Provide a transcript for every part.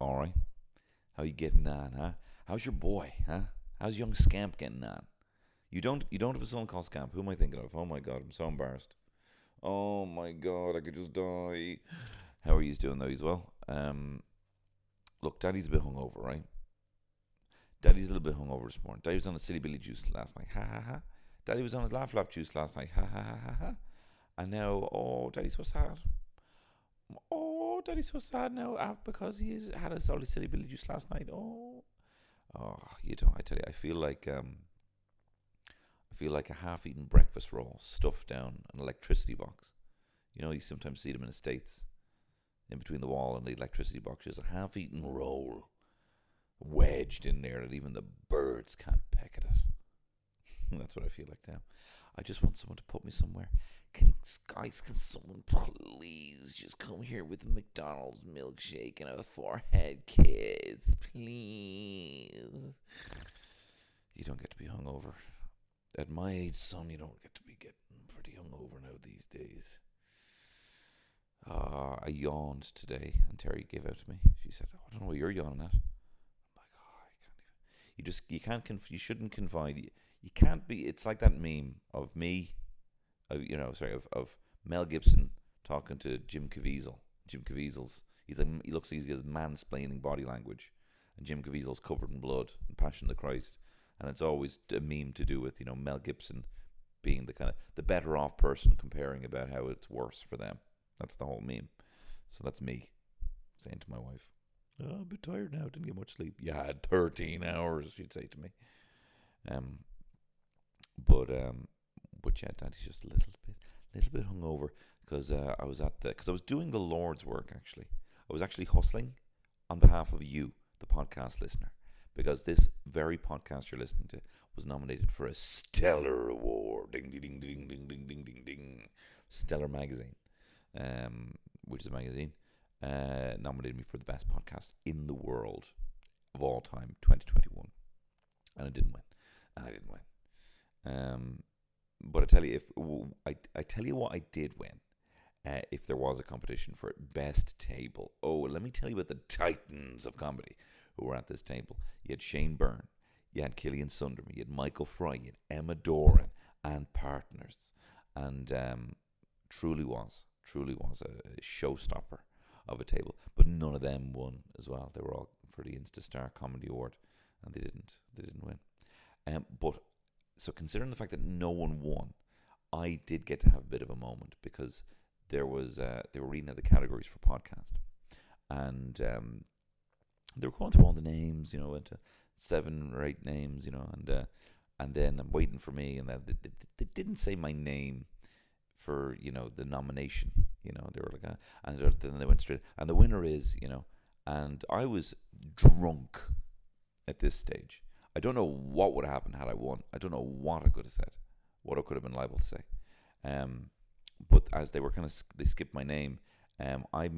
All right. How you getting on, huh? How's your boy, huh? How's young Scamp getting on? You don't have a son called Scamp. Who am I thinking of? Oh my god, I'm so embarrassed. Oh my god, I could just die. How are you doing though? He's well. Look, Daddy's a bit hungover, right? Daddy's a little bit hungover this morning. Daddy was on a silly billy juice last night. Ha ha ha. Daddy was on his laugh juice last night. Ha ha ha ha ha. And now, oh, Daddy's so sad. Oh, Daddy's so sad now because he had a solid silly billy juice last night. Oh, you don't. I tell you, I feel like a half-eaten breakfast roll stuffed down an electricity box. You know, you sometimes see them in the States, in between the wall and the electricity box. There's a half-eaten roll wedged in there that even the birds can't peck at it. That's what I feel like now. I just want someone to put me somewhere. Can someone please just come here with a McDonald's milkshake and a forehead kiss, please? You don't get to be hungover. At my age, son, you don't get to be getting pretty hungover now these days. I yawned today, and Terry gave out to me. She said, "Oh, I don't know what you're yawning at." I'm like, "Oh, I can't even." You shouldn't confide. You can't be. It's like that meme of me, of Mel Gibson talking to Jim Caviezel. Jim Caviezel's he looks like he's got mansplaining body language, and Jim Caviezel's covered in blood and Passion of the Christ, and it's always a meme to do with Mel Gibson being the kind of the better off person comparing about how it's worse for them. That's the whole meme. So that's me saying to my wife, "Oh, I'm a bit tired now. Didn't get much sleep." "Yeah, I had 13 hours," she'd say to me. But yeah, Daddy's just a little bit hungover because I was doing the Lord's work actually. I was actually hustling on behalf of you, the podcast listener, because this very podcast you're listening to was nominated for a Stellar Award. Ding ding ding ding ding ding ding ding. Stellar magazine, which is a magazine, nominated me for the best podcast in the world of all time, 2021, and I didn't win. But I tell you, I tell you what, I did win. If there was a competition for it, best table. Oh, let me tell you about the titans of comedy who were at this table. You had Shane Byrne, you had Killian Sunderman, you had Michael Fry, you had Emma Doran, and partners, and truly was a showstopper of a table. But none of them won as well. They were all for the Instastar Comedy Award, and they didn't win. But so considering the fact that no one won, I did get to have a bit of a moment because they were reading out the categories for podcast, and they were going through all the names, into 7 or 8 names, and then I'm waiting for me, and they didn't say my name for the nomination, they were like, and then they went straight, and the winner is, and I was drunk at this stage. I don't know what would have happened had I won. I don't know what I could have said, what I could have been liable to say. But as they skipped my name, I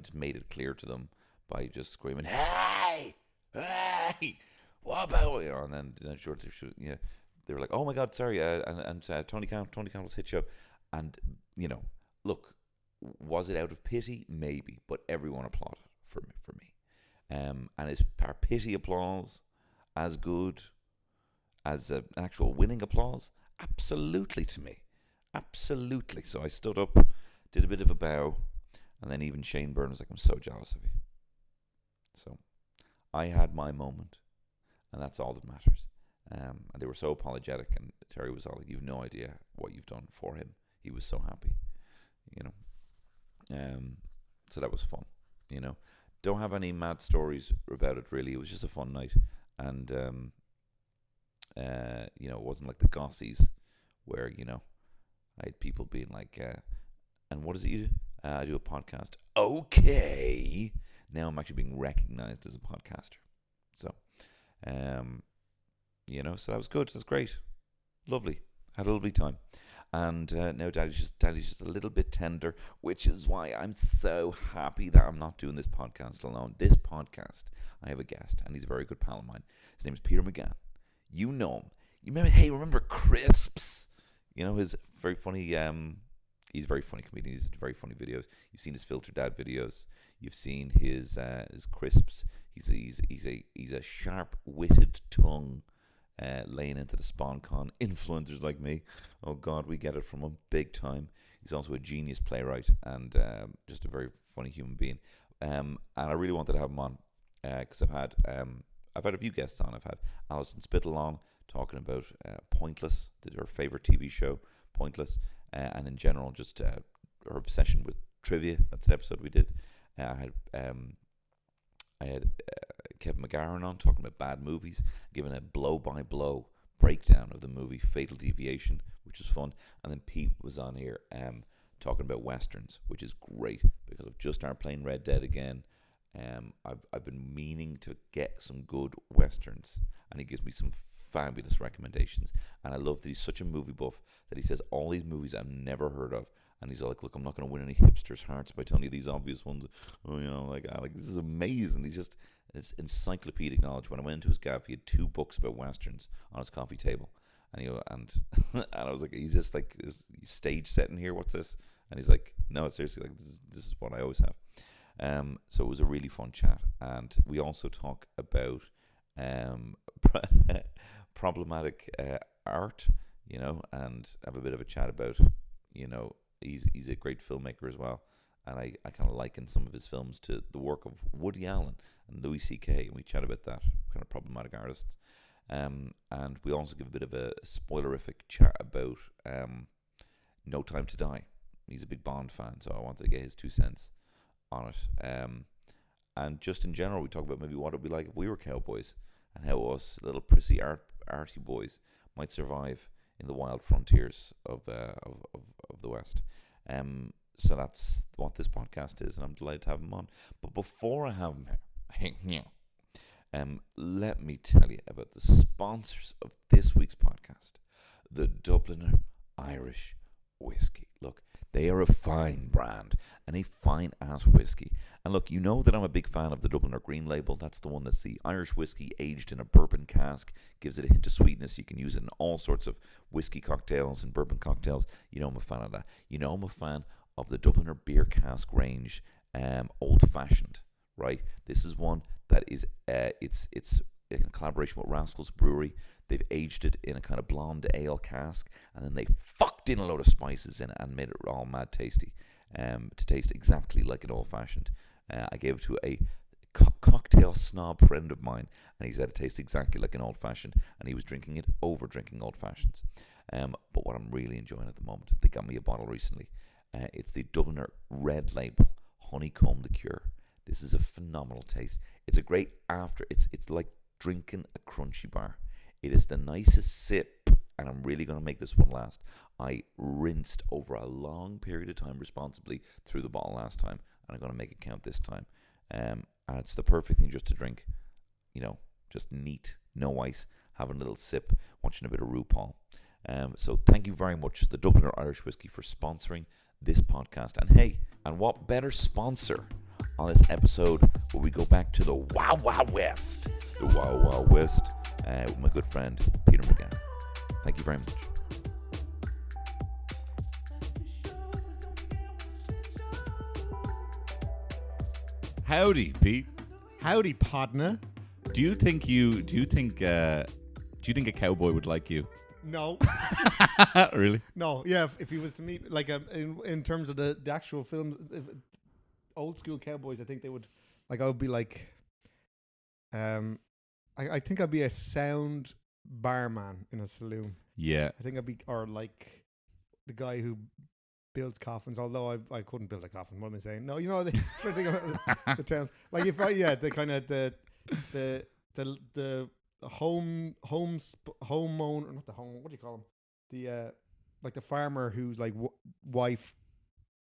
just made it clear to them by just screaming, "Hey, what about?" And then they were like, "Oh my God, sorry," and Tony Campbell's hit show, and look, was it out of pity? Maybe, but everyone applauded for me, and is our pity applause as good as an actual winning applause? Absolutely to me. Absolutely. So I stood up, did a bit of a bow, and then even Shane Byrne was like, "I'm so jealous of you." So I had my moment, and that's all that matters. And they were so apologetic, and Terry was all like, "You've no idea what you've done for him. He was so happy." So that was fun. Don't have any mad stories about it really. It was just a fun night. And it wasn't like the Gossies where I had people being like, "And what is it you do?" "I do a podcast." Okay, now I'm actually being recognized as a podcaster. So, so that was good. That's great, lovely. Had a lovely time. And now Daddy's just a little bit tender, which is why I'm so happy that I'm not doing this podcast alone. This podcast, I have a guest, and he's a very good pal of mine. His name is Peter McGann. You know him. You remember Crisps? His very funny. He's a very funny comedian. He's very funny videos. You've seen his Filter Dad videos. You've seen his crisps. He's a sharp-witted tongue laying into the SpawnCon. Influencers like me, oh God, we get it from him big time. He's also a genius playwright and just a very funny human being. And I really wanted to have him on because I've had a few guests on. I've had Alison Spittle on talking about Pointless, her favorite TV show, Pointless, and in general just her obsession with trivia. That's an episode we did. I had Kevin McGann on talking about bad movies, giving a blow-by-blow breakdown of the movie Fatal Deviation, which was fun. And then Pete was on here talking about westerns, which is great because I've just started playing Red Dead again. I've been meaning to get some good westerns, and he gives me some fabulous recommendations. And I love that he's such a movie buff that he says all these movies I've never heard of. And he's like, look, I'm not going to win any hipsters' hearts by telling you these obvious ones. Oh, like this is amazing. It's encyclopedic knowledge. When I went into his gaff, he had 2 books about westerns on his coffee table. And and I was like, he's just like, is stage setting here? What's this? And he's like, no, seriously, like this is what I always have. So it was a really fun chat. And we also talk about problematic art, and have a bit of a chat about, he's a great filmmaker as well, and I kind of liken some of his films to the work of Woody Allen and Louis C.K., and we chat about that kind of problematic artists. And we also give a bit of a spoilerific chat about No Time to Die. He's a big Bond fan, so I wanted to get his 2 cents on it. And just in general, we talk about maybe what it would be like if we were cowboys, and how us little prissy arty boys might survive in the wild frontiers of the West. So that's what this podcast is, and I'm delighted to have him on. But before I have him here, let me tell you about the sponsors of this week's podcast, the Dubliner Irish Whiskey. Look, they are a fine brand and a fine-ass whiskey. And look, you know that I'm a big fan of the Dubliner Green Label. That's the one that's the Irish whiskey aged in a bourbon cask. Gives it a hint of sweetness. You can use it in all sorts of whiskey cocktails and bourbon cocktails. You know I'm a fan of that. You know I'm a fan of the Dubliner Beer Cask range, Old Fashioned, right? This is one that is, it's in collaboration with Rascals Brewery. They've aged it in a kind of blonde ale cask, and then they fucked in a load of spices in it and made it all mad tasty, to taste exactly like an old-fashioned. I gave it to a cocktail snob friend of mine, and he said it tastes exactly like an old-fashioned, and he was drinking it over drinking old-fashions. But what I'm really enjoying at the moment, they got me a bottle recently. It's the Dubliner Red Label Honeycomb Liqueur. This is a phenomenal taste. It's a great after. It's like drinking a crunchy bar. It is the nicest sip, and I'm really going to make this one last. I rinsed over a long period of time responsibly through the bottle last time, and I'm going to make it count this time. And it's the perfect thing just to drink, just neat, no ice, having a little sip, watching a bit of RuPaul. So thank you very much, the Dubliner Irish Whiskey, for sponsoring this podcast. And hey, and what better sponsor on this episode where we go back to the Wild Wild West, with my good friend Peter McGann. Thank you very much. Howdy, Pete. Howdy, partner. Do you think a cowboy would like you? No. Really? No. Yeah. If he was to meet, like, in terms of the actual films, old school cowboys, I think they would, like, I would be like, I think I'd be a sound barman in a saloon. Yeah. I think I'd be, or like the guy who builds coffins, although I couldn't build a coffin. What am I saying? No, the towns, like, if the kind of the homeowner, not the home, what do you call him? The like the farmer whose like wife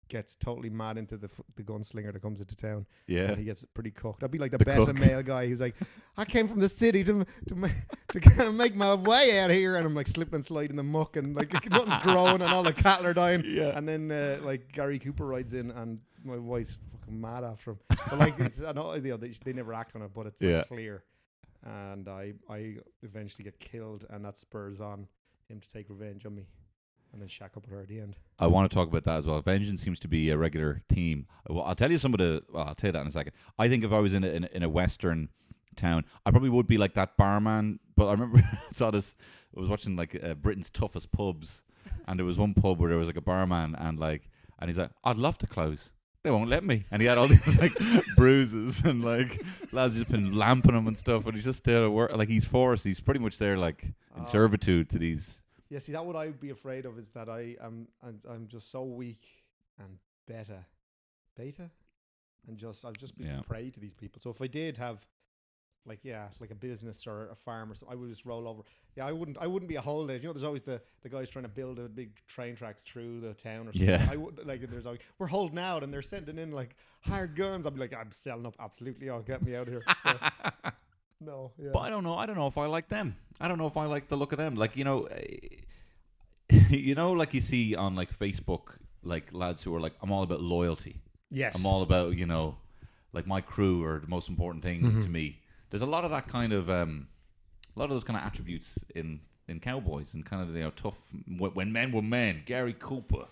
gets totally mad into the gunslinger that comes into town. Yeah, and he gets pretty cooked. I'd be like the beta cook. Male guy who's like, I came from the city to kind of make my way out here, and I'm like slipping and sliding in the muck, and like nothing's growing, and all the cattle are dying. Yeah, and then like Gary Cooper rides in, and my wife's fucking mad after him. But like, I know they never act on it, but it's like clear. And I eventually get killed, and that spurs on him to take revenge on me. and then shack up with her at the end. I want to talk about that as well. Vengeance seems to be a regular theme. Well, I'll tell you some of the. Well, I'll tell you that in a second. I think if I was in a Western town, I probably would be like that barman. But I remember I saw this. I was watching like Britain's Toughest Pubs, and there was one pub where there was like a barman, and he's like, I'd love to close. They won't let me. And he had all these like bruises, and like lads just been lamping him and stuff, and he's just there at work. Like he's forced. He's pretty much there like in servitude to these. Yeah, see, that what I would be afraid of is that I'm just so weak and beta, and I've just been prey to these people. So if I did have like a business or a farm or something, I would just roll over. Yeah, I wouldn't be a holiday. You know, there's always the guys trying to build a big train tracks through the town or something. Yeah. I would like there's always we're holding out and they're sending in like hired guns. I'd be like, I'm selling up absolutely. Oh, get me out of here. No, yeah. But I don't know if I like them. I don't know if I like the look of them. Like, like you see on like Facebook, like lads who are like, I'm all about loyalty. Yes. I'm all about, like my crew are the most important thing to me. There's a lot of that kind of, a lot of those kind of attributes in cowboys and kind of, tough, when men were men, Gary Cooper.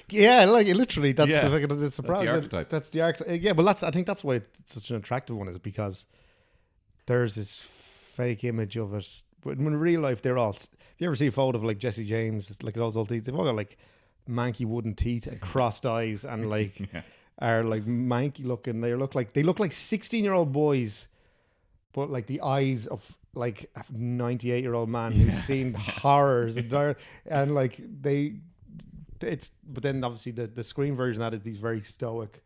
Yeah, like literally, that's Yeah. the archetype. That's the archetype. Yeah, well, I think that's why it's such an attractive one, is because there's this fake image of it. But in real life, they're all. If you ever see a photo of like Jesse James, it's like those old teeth, they've all got like manky wooden teeth and crossed eyes, and like are like manky looking. They look like 16-year-old boys, but like the eyes of like a 98-year-old man who's seen horrors and like it's. But then obviously the screen version added these very stoic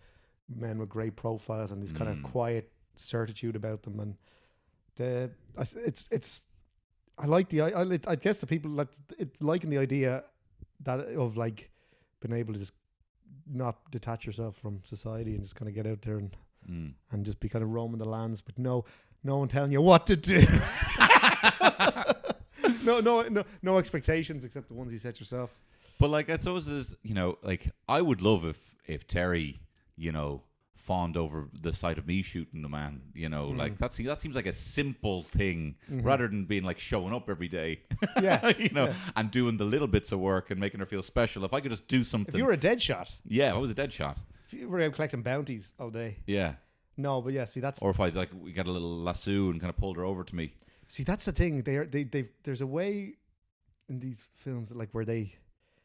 men with great profiles and this kind of quiet certitude about them, and it's. I like I guess the people that it's liking the idea that of like being able to just not detach yourself from society and just kind of get out there and just be kind of roaming the lands, but no one telling you what to do. no expectations except the ones you set yourself. But like I suppose there's, like I would love if Terry, fawned over the sight of me shooting the man, like that seems like a simple thing rather than being like showing up every day, and doing the little bits of work and making her feel special. If I could just do something. If you were a dead shot. Yeah, I was a dead shot. If you were out collecting bounties all day. Yeah. No, but yeah, see that's. Or if we got a little lasso and kind of pulled her over to me. See, that's the thing. There's a way in these films that, like, where they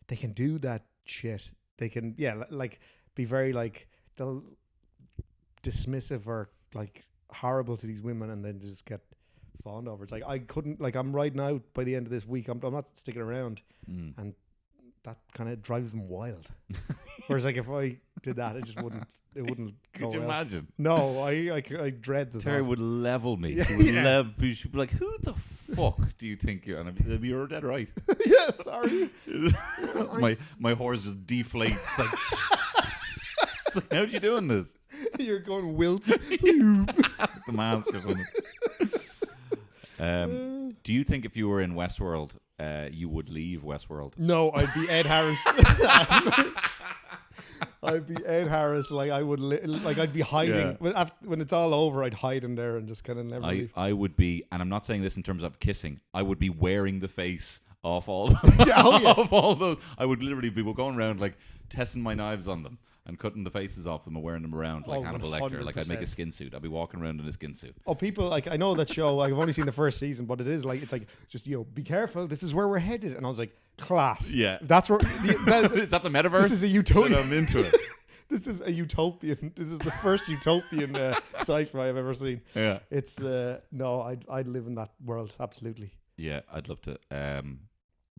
can do that shit. They can like be very like they'll dismissive or like horrible to these women and then just get fawned over. It's like I couldn't, like, I'm riding out by the end of this week. I'm not sticking around, and that kind of drives them wild. Whereas like if I did that, it wouldn't. Could you imagine? No, I dread the Terry thought. would level me. Yeah. She'd be like, "Who the fuck do you think you're?" And I'd be, "You're dead right." Yeah, sorry. my horse just deflates. Like, how'd you doing this? You're going wilt. The mask or something. Do you think if you were in Westworld, you would leave Westworld? No, I'd be Ed Harris. I'd be Ed Harris. Like I would, I'd be hiding. When it's all over, I'd hide in there and just kind of never leave. I would be, and I'm not saying this in terms of kissing. I would be wearing the face off all, of all those. I would literally be going around like testing my knives on them and cutting the faces off them and wearing them around like Hannibal Lecter. Like I'd make a skin suit. I'd be walking around in a skin suit. Oh, people, like, I know that show. I've only seen the first season, but it's like just be careful. This is where we're headed. And I was like, class. Yeah, that's where. Is that the metaverse? This is a utopia. I'm into it. This is a utopian. This is the first utopian sci-fi I've ever seen. Yeah, it's no, I'd live in that world absolutely. Yeah, I'd love to.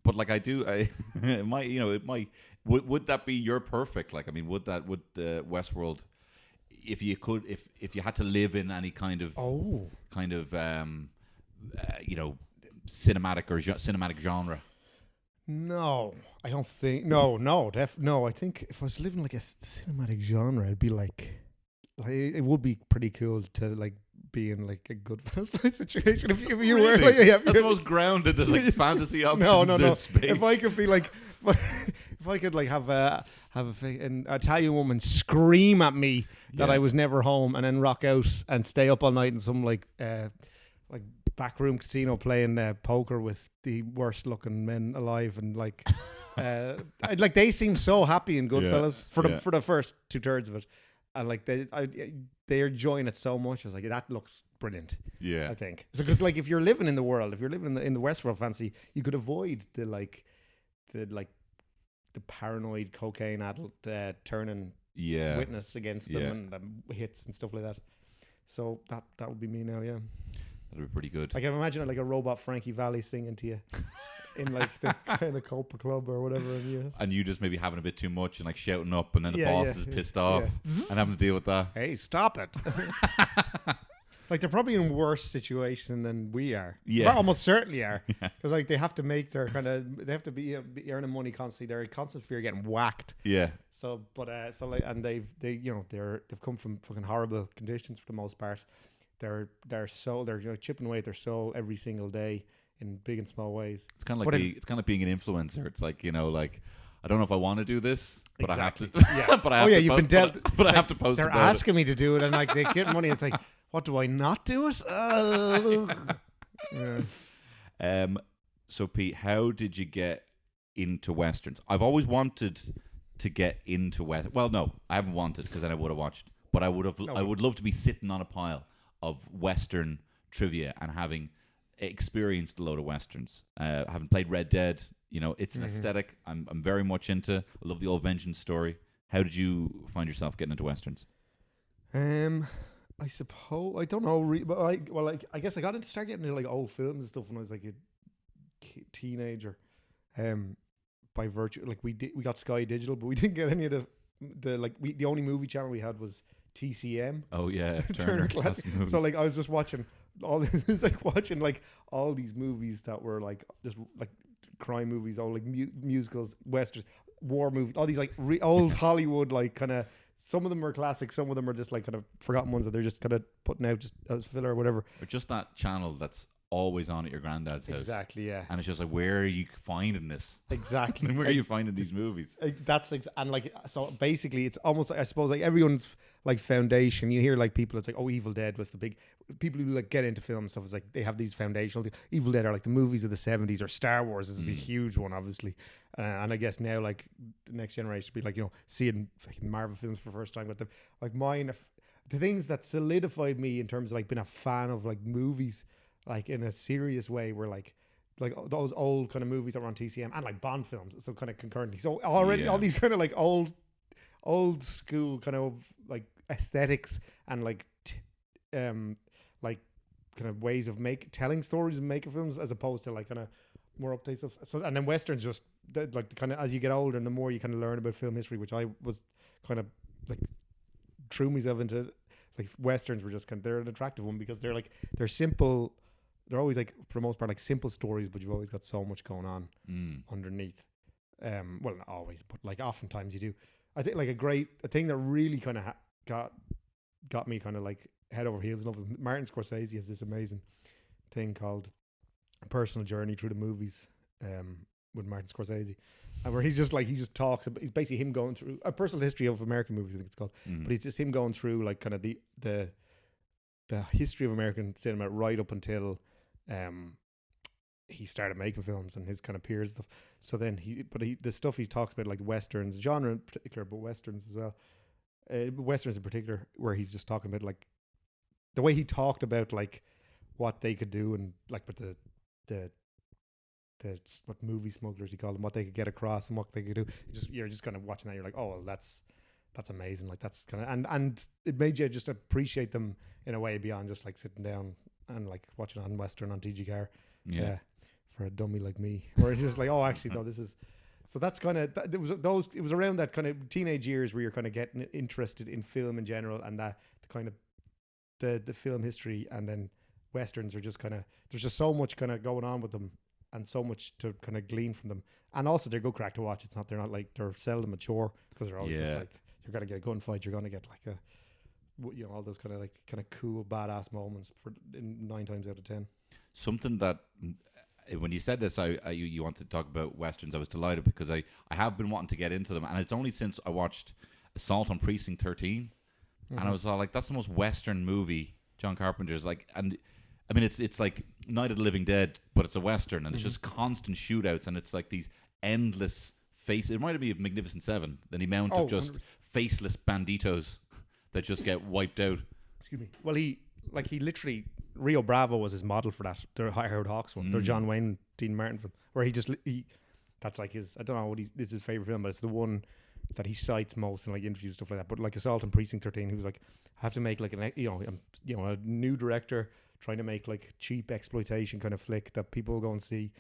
But like I do, it might. Would that be your perfect? Like, I mean, would Westworld, if you could, if you had to live in any kind of cinematic genre? No, I don't think. No. I think if I was living like a cinematic genre, it'd be like it would be pretty cool to like be in like a good situation. If you were, like, that's the most grounded. There's like fantasy options. No. There's space. If I could be like, if I could like have an Italian woman scream at me that I was never home, and then rock out and stay up all night in some like backroom casino playing poker with the worst looking men alive, and like like they seem so happy in Goodfellas for the first 2/3 of it, and like they're enjoying it so much. I was like, that looks brilliant. Yeah, I think so, because like if you're living in the world, if you're living in the Westworld fantasy, you could avoid the paranoid cocaine adult turning witness against them and hits and stuff like that. So that would be me now. Yeah, that'd be pretty good. I can imagine like a robot Frankie Valli singing to you in like the kind of Copa Club or whatever. And you just maybe having a bit too much and like shouting up, and then the boss is pissed off and having to deal with that. Hey, stop it! Like they're probably in worse situation than we are. Yeah, almost certainly are. Because like they have to make their they have to be earning money constantly. They're in constant fear of getting whacked. Yeah. So and they've come from fucking horrible conditions for the most part. They're chipping away at their soul every single day in big and small ways. It's kind of like it's kind of being an influencer. It's like, like I don't know if I want to do this, but exactly. I have to. Yeah. But I have to you've been dealt. But I have to post. They're asking me to do it, and like they get money. It's like, what, do I not do it? Yeah. So Pete, how did you get into westerns? I've always wanted to get into western. Well, no, I haven't wanted, because then I would have watched. But I would have. No. I would love to be sitting on a pile of western trivia and having experienced a load of westerns. Having played Red Dead, it's an aesthetic I'm very much into. I love the old vengeance story. How did you find yourself getting into westerns? I suppose, I don't know, but I guess I got into start getting into like old films and stuff when I was like a teenager. By virtue, like we got Sky Digital, but we didn't get any of the only movie channel we had was TCM. Oh yeah, Turner Classic. So like I was just watching all this, it's like watching like all these movies that were like just like crime movies, all like musicals, westerns, war movies, all these like old Hollywood, like kind of. Some of them are classic, some of them are just like kind of forgotten ones that they're just kind of putting out just as filler or whatever. Or just that channel that's always on at your granddad's house. Exactly, yeah. And it's just like, where are you finding this? Exactly. Where are you finding these movies? And like, so basically it's almost like, I suppose like everyone's like foundation. You hear like people, it's like, oh, Evil Dead was the big, people who like get into film and stuff, it's like they have these foundational things. Evil Dead are like the movies of the 70s, or Star Wars is the huge one, obviously. And I guess now like the next generation would be like, seeing fucking Marvel films for the first time. But like mine, the things that solidified me in terms of like being a fan of like movies, like in a serious way, were like those old kind of movies that were on TCM, and like Bond films, so kind of concurrently. So already all these kind of like old school kind of like aesthetics and like like kind of ways of telling stories and making films, as opposed to like kind of more updates stuff. So, and then westerns just like kind of, as you get older and the more you kind of learn about film history, which I was kind of like threw myself into, like westerns were just kind of, they're an attractive one because they're simple. They're always like, for the most part, like simple stories, but you've always got so much going on underneath. Well, not always, but like oftentimes you do. I think like a thing that really kind of got me kind of like head over heels in love with Martin Scorsese has this amazing thing called A Personal Journey Through the Movies with Martin Scorsese, and where he just talks about, it's basically him going through a personal history of American movies, I think it's called, but it's just him going through like kind of the history of American cinema right up until he started making films and his kind of peers stuff. So then the stuff he talks about, like westerns, genre in particular, but westerns as well, westerns in particular, where he's just talking about like the way he talked about like what they could do, and like with the what movie smugglers he called them, what they could get across and what they could do. You're just kind of watching that, you're like, oh well, that's amazing. Like that's kind of, and it made you just appreciate them in a way beyond just like sitting down and like watching on Western on TG Car. Yeah. For a dummy like me, where it's just like, oh, actually, no, this is. So that's kind of, it was around that kind of teenage years where you're kind of getting interested in film in general, and that the kind of the film history, and then westerns are just kind of, there's just so much kind of going on with them, and so much to kind of glean from them, and also they're good crack to watch. They're not like, they're seldom mature, because they're always just like, you're gonna get a gunfight, you're gonna get like all those kind of cool badass moments for 9 times out of 10. Something that, when you said this, you wanted to talk about westerns, I was delighted, because I have been wanting to get into them, and it's only since I watched Assault on Precinct 13, and I was all like, that's the most western movie John Carpenter's like. And I mean, it's like Night of the Living Dead, but it's a Western, and it's just constant shootouts, and it's like these endless faces. It reminded me of Magnificent Seven, the amount of just 100%. faceless banditos that just get wiped out. Excuse me. Well, he literally, Rio Bravo was his model for that. The Howard Hawks one, the John Wayne, Dean Martin film, where that's like his. I don't know what it's his favorite film, but it's the one that he cites most in like interviews and stuff like that. But like Assault on Precinct 13, he was like, I have to make like a new director trying to make like cheap exploitation kind of flick that people will go and see.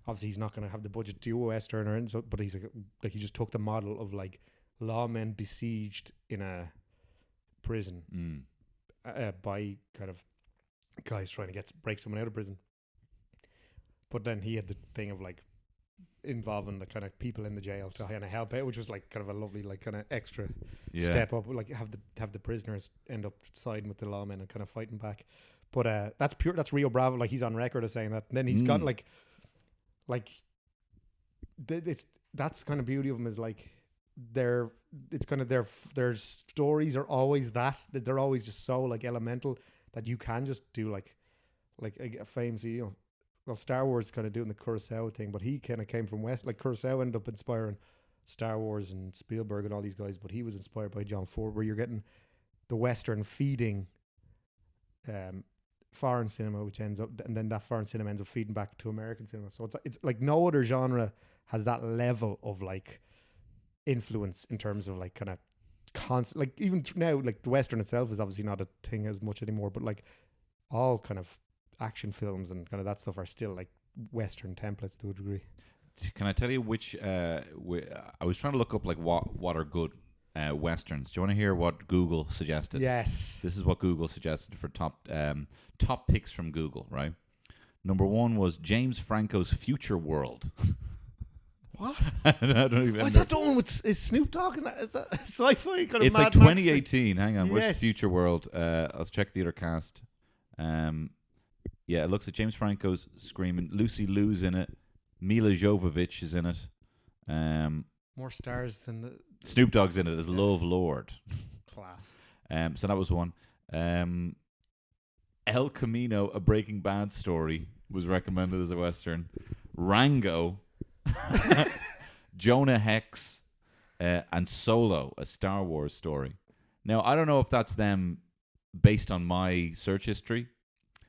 Obviously, he's not going to have the budget to do a Western or anything, but he's like he just took the model of like lawmen besieged in a prison by kind of guys trying to break someone out of prison. But then he had the thing of like involving the kind of people in the jail to kind of help out, which was like kind of a lovely like kind of extra step up, like have the prisoners end up siding with the lawmen and kind of fighting back. But that's Rio Bravo, like he's on record as saying that. And then he's got that's kind of beauty of him is like their stories are always that they're always just so like elemental that you can just do like a famous, well, Star Wars kind of doing the Kurosawa thing, but he kind of came from West. Like Kurosawa ended up inspiring Star Wars and Spielberg and all these guys, but he was inspired by John Ford, where you're getting the Western feeding foreign cinema, which ends up, and then that foreign cinema ends up feeding back to American cinema. So it's like no other genre has that level of like influence in terms of like kind of constant, like even now, like the Western itself is obviously not a thing as much anymore, but like all kind of action films and kind of that stuff are still like Western templates to a degree. Can I tell you which? I was trying to look up like what are good Westerns. Do you want to hear what Google suggested? Yes. This is what Google suggested for top picks from Google, right? Number 1 was James Franco's Future World. What? I don't even Is that the one with is Snoop Dogg in that? Is that sci-fi kind of It's Mad like Max 2018. Hang on, where's Yes. Future World? I'll check the other cast. Yeah, it looks like James Franco's screaming. Lucy Liu's in it. Mila Jovovich is in it. More stars than the Snoop Dogg's in it as Love Lord. class. So that was one. El Camino, a Breaking Bad story, was recommended as a Western. Rango, Jonah Hex, and Solo, a Star Wars story. Now, I don't know if that's them based on my search history,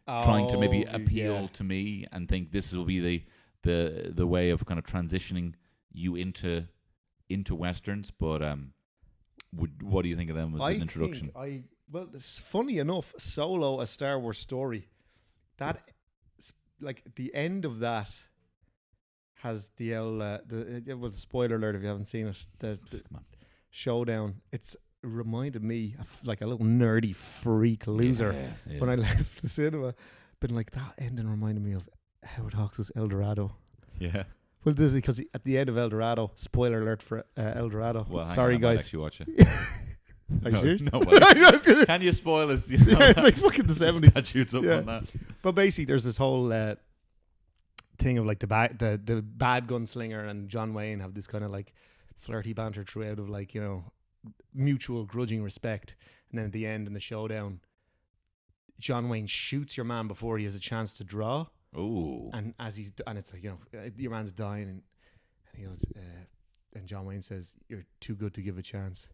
trying to maybe appeal to me and think this will be the way of kind of transitioning you into Westerns. But what do you think of them as an introduction? Well, it's funny enough, Solo, a Star Wars story, that like the end of that has the spoiler alert if you haven't seen it, the showdown. It's reminded me of like a little nerdy freak loser when I left the cinema. But like that ending reminded me of Howard Hawks' El Dorado. Yeah. Well, this is because at the end of El Dorado, spoiler alert for El Dorado. Well, sorry hang on, I might guys. actually watch it. Are you serious? No way. Can you spoil us? You know, Yeah, it's like fucking the 70s. Statutes up on that. But basically, there's this whole thing of like the bad gunslinger and John Wayne have this kind of like flirty banter throughout of like, mutual grudging respect. And then at the end in the showdown, John Wayne shoots your man before he has a chance to draw. Ooh. And it's like, your man's dying, and he goes, and John Wayne says, "You're too good to give a chance."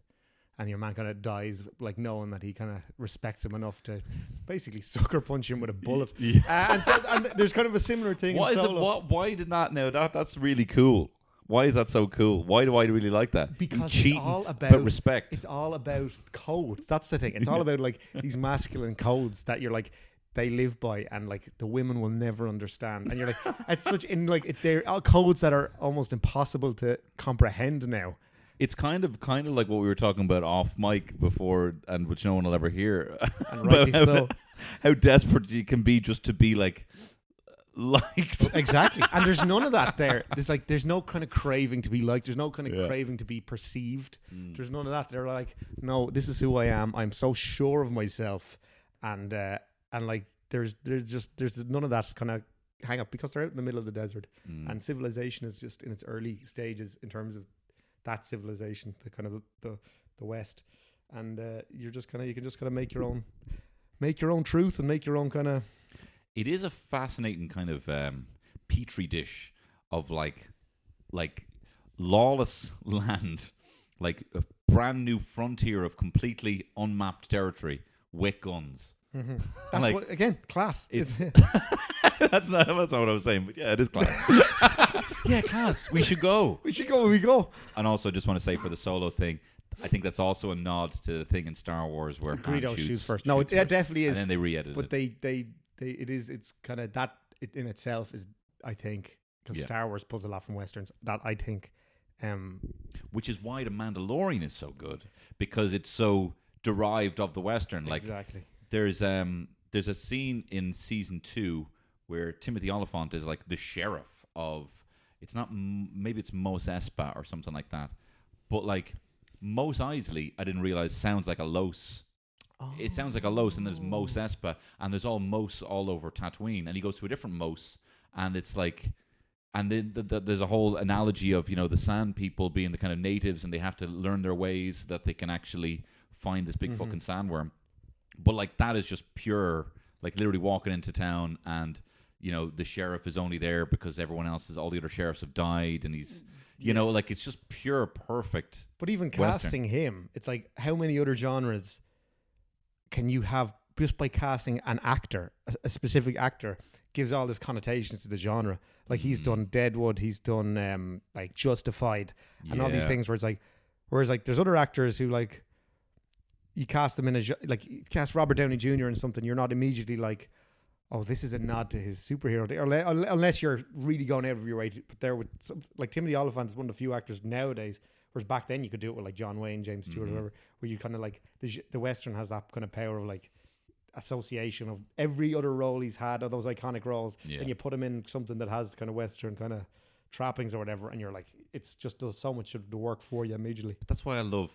And your man kind of dies, like knowing that he kind of respects him enough to basically sucker punch him with a bullet. Yeah. And there's kind of a similar thing. Why in is Solo. it? Why did not know that? That's really cool. Why is that so cool? Why do I really like that? Because cheating, it's all about but respect. It's all about codes. That's the thing. It's all about like these masculine codes that you're like they live by, and like the women will never understand. And you're like, it's such in like they're all codes that are almost impossible to comprehend now. It's kind of like what we were talking about off mic before, and which no one will ever hear. And rightly so. How desperate you can be just to be like liked. Exactly. And there's none of that there. There's no kind of craving to be liked. There's no kind of craving to be perceived. There's none of that. They're like, no, this is who I am. I'm so sure of myself. And like there's none of that kind of hang up, because they're out in the middle of the desert, and civilization is just in its early stages in terms of that civilization, the kind of the West. And you can just kind of make your own truth and make your own kind of. it is a fascinating kind of petri dish of like lawless land, like a brand new frontier of completely unmapped territory with guns. Mm-hmm. That's Like, what, again, class. it's that's not what I was saying, but yeah, it is class. Yeah, class. We should go. we should go when we go. And also, just want to say for the Solo thing, I think that's also a nod to the thing in Star Wars where Han Greedo shoots shoots first. No, it definitely is. and then they re-edited But it. it's kind of that in itself is, I think, because Yeah. Star Wars pulls a lot from westerns. That I think, Which is why The Mandalorian is so good, because it's so derived of the Western. Like, exactly. there's a scene in season 2 where Timothy Oliphant is like the sheriff of, it's not maybe it's Mos Espa or something like that, but like Mos Eisley, I didn't realize sounds like a Los. It sounds like a Los, and there's Mos Espa, and there's all Mos all over Tatooine, and he goes to a different Mos, and it's like, and then there's a whole analogy of, you know, the Sand people being the kind of natives, and they have to learn their ways so that they can actually find this big fucking sandworm. But like that is just pure, like literally walking into town, and you know the sheriff is only there because everyone else all the other sheriffs have died, and he's, you know, like it's just pure perfect. But even Western. casting him, it's like, how many other genres can you have just by casting an actor, a specific actor, gives all this connotations to the genre. Like he's done Deadwood, he's done like Justified, and all these things where it's like, whereas like there's other actors who like, you cast them in like you cast Robert Downey Jr. in something, you're not immediately like, oh, this is a nod to his superhero thing, unless you're really going out of your way to put there with some, like Timothy Olyphant is one of the few actors nowadays, whereas back then you could do it with like John Wayne, James Stewart, whoever, where you kind of like the Western has that kind of power of like association of every other role he's had, or those iconic roles, and you put him in something that has kind of Western kind of trappings or whatever, and you're like, it's just does so much of the work for you immediately. That's why I love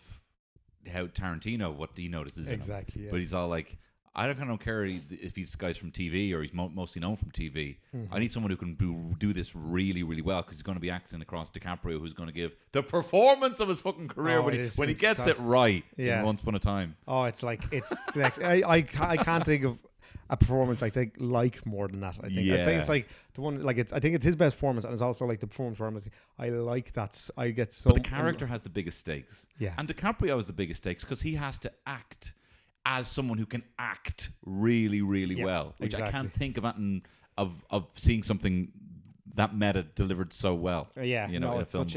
how Tarantino, what he notices Exactly, in him. yeah. But he's all like, I don't care if he's guys from TV or he's mostly known from TV. I need someone who can do this really, really well, because he's going to be acting across DiCaprio, who's going to give the performance of his fucking career when he gets it right in Once Upon a Time. Oh, it's like, it's the next, I can't think of a performance I think like more than that. I think it's like the one, like I think it's his best performance, and it's also like the performance where I like that. I get so. But the character has the biggest stakes. Yeah. And DiCaprio has the biggest stakes because he has to act as someone who can act really, really well. Which I can't think of seeing something that meta delivered so well. Yeah, you know, no, it's such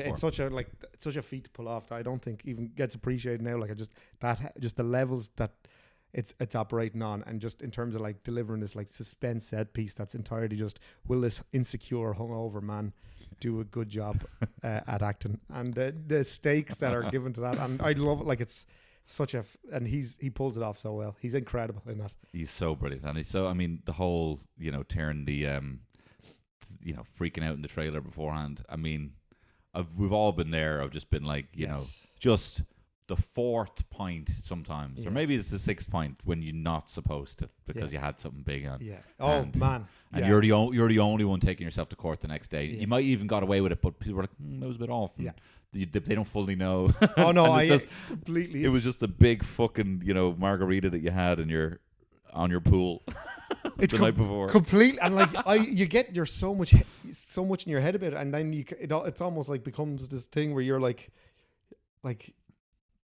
a feat to pull off that I don't think even gets appreciated now. Like just the levels that it's operating on, and just in terms of like delivering this like suspense set piece that's entirely just, will this insecure hungover man do a good job at acting, and the stakes that are given to that, and I love it. Like it's such a and he pulls it off so well. He's incredible in that. He's so brilliant, and he's so, I mean, the whole, you know, tearing the freaking out in the trailer beforehand. I mean, we've all been there. I've just been like, you know, just the fourth point sometimes, or maybe it's the sixth point when you're not supposed to, because you had something big on. Yeah. Oh, man. And you're the only one taking yourself to court the next day. Yeah. You might even got away with it, but people were like, that was a bit off. Yeah. They don't fully know. Oh no, completely. It was just the big fucking, you know, margarita that you had on your pool it's the night before. Complete, and like you're so much in your head about it, and then it's almost like becomes this thing where you're like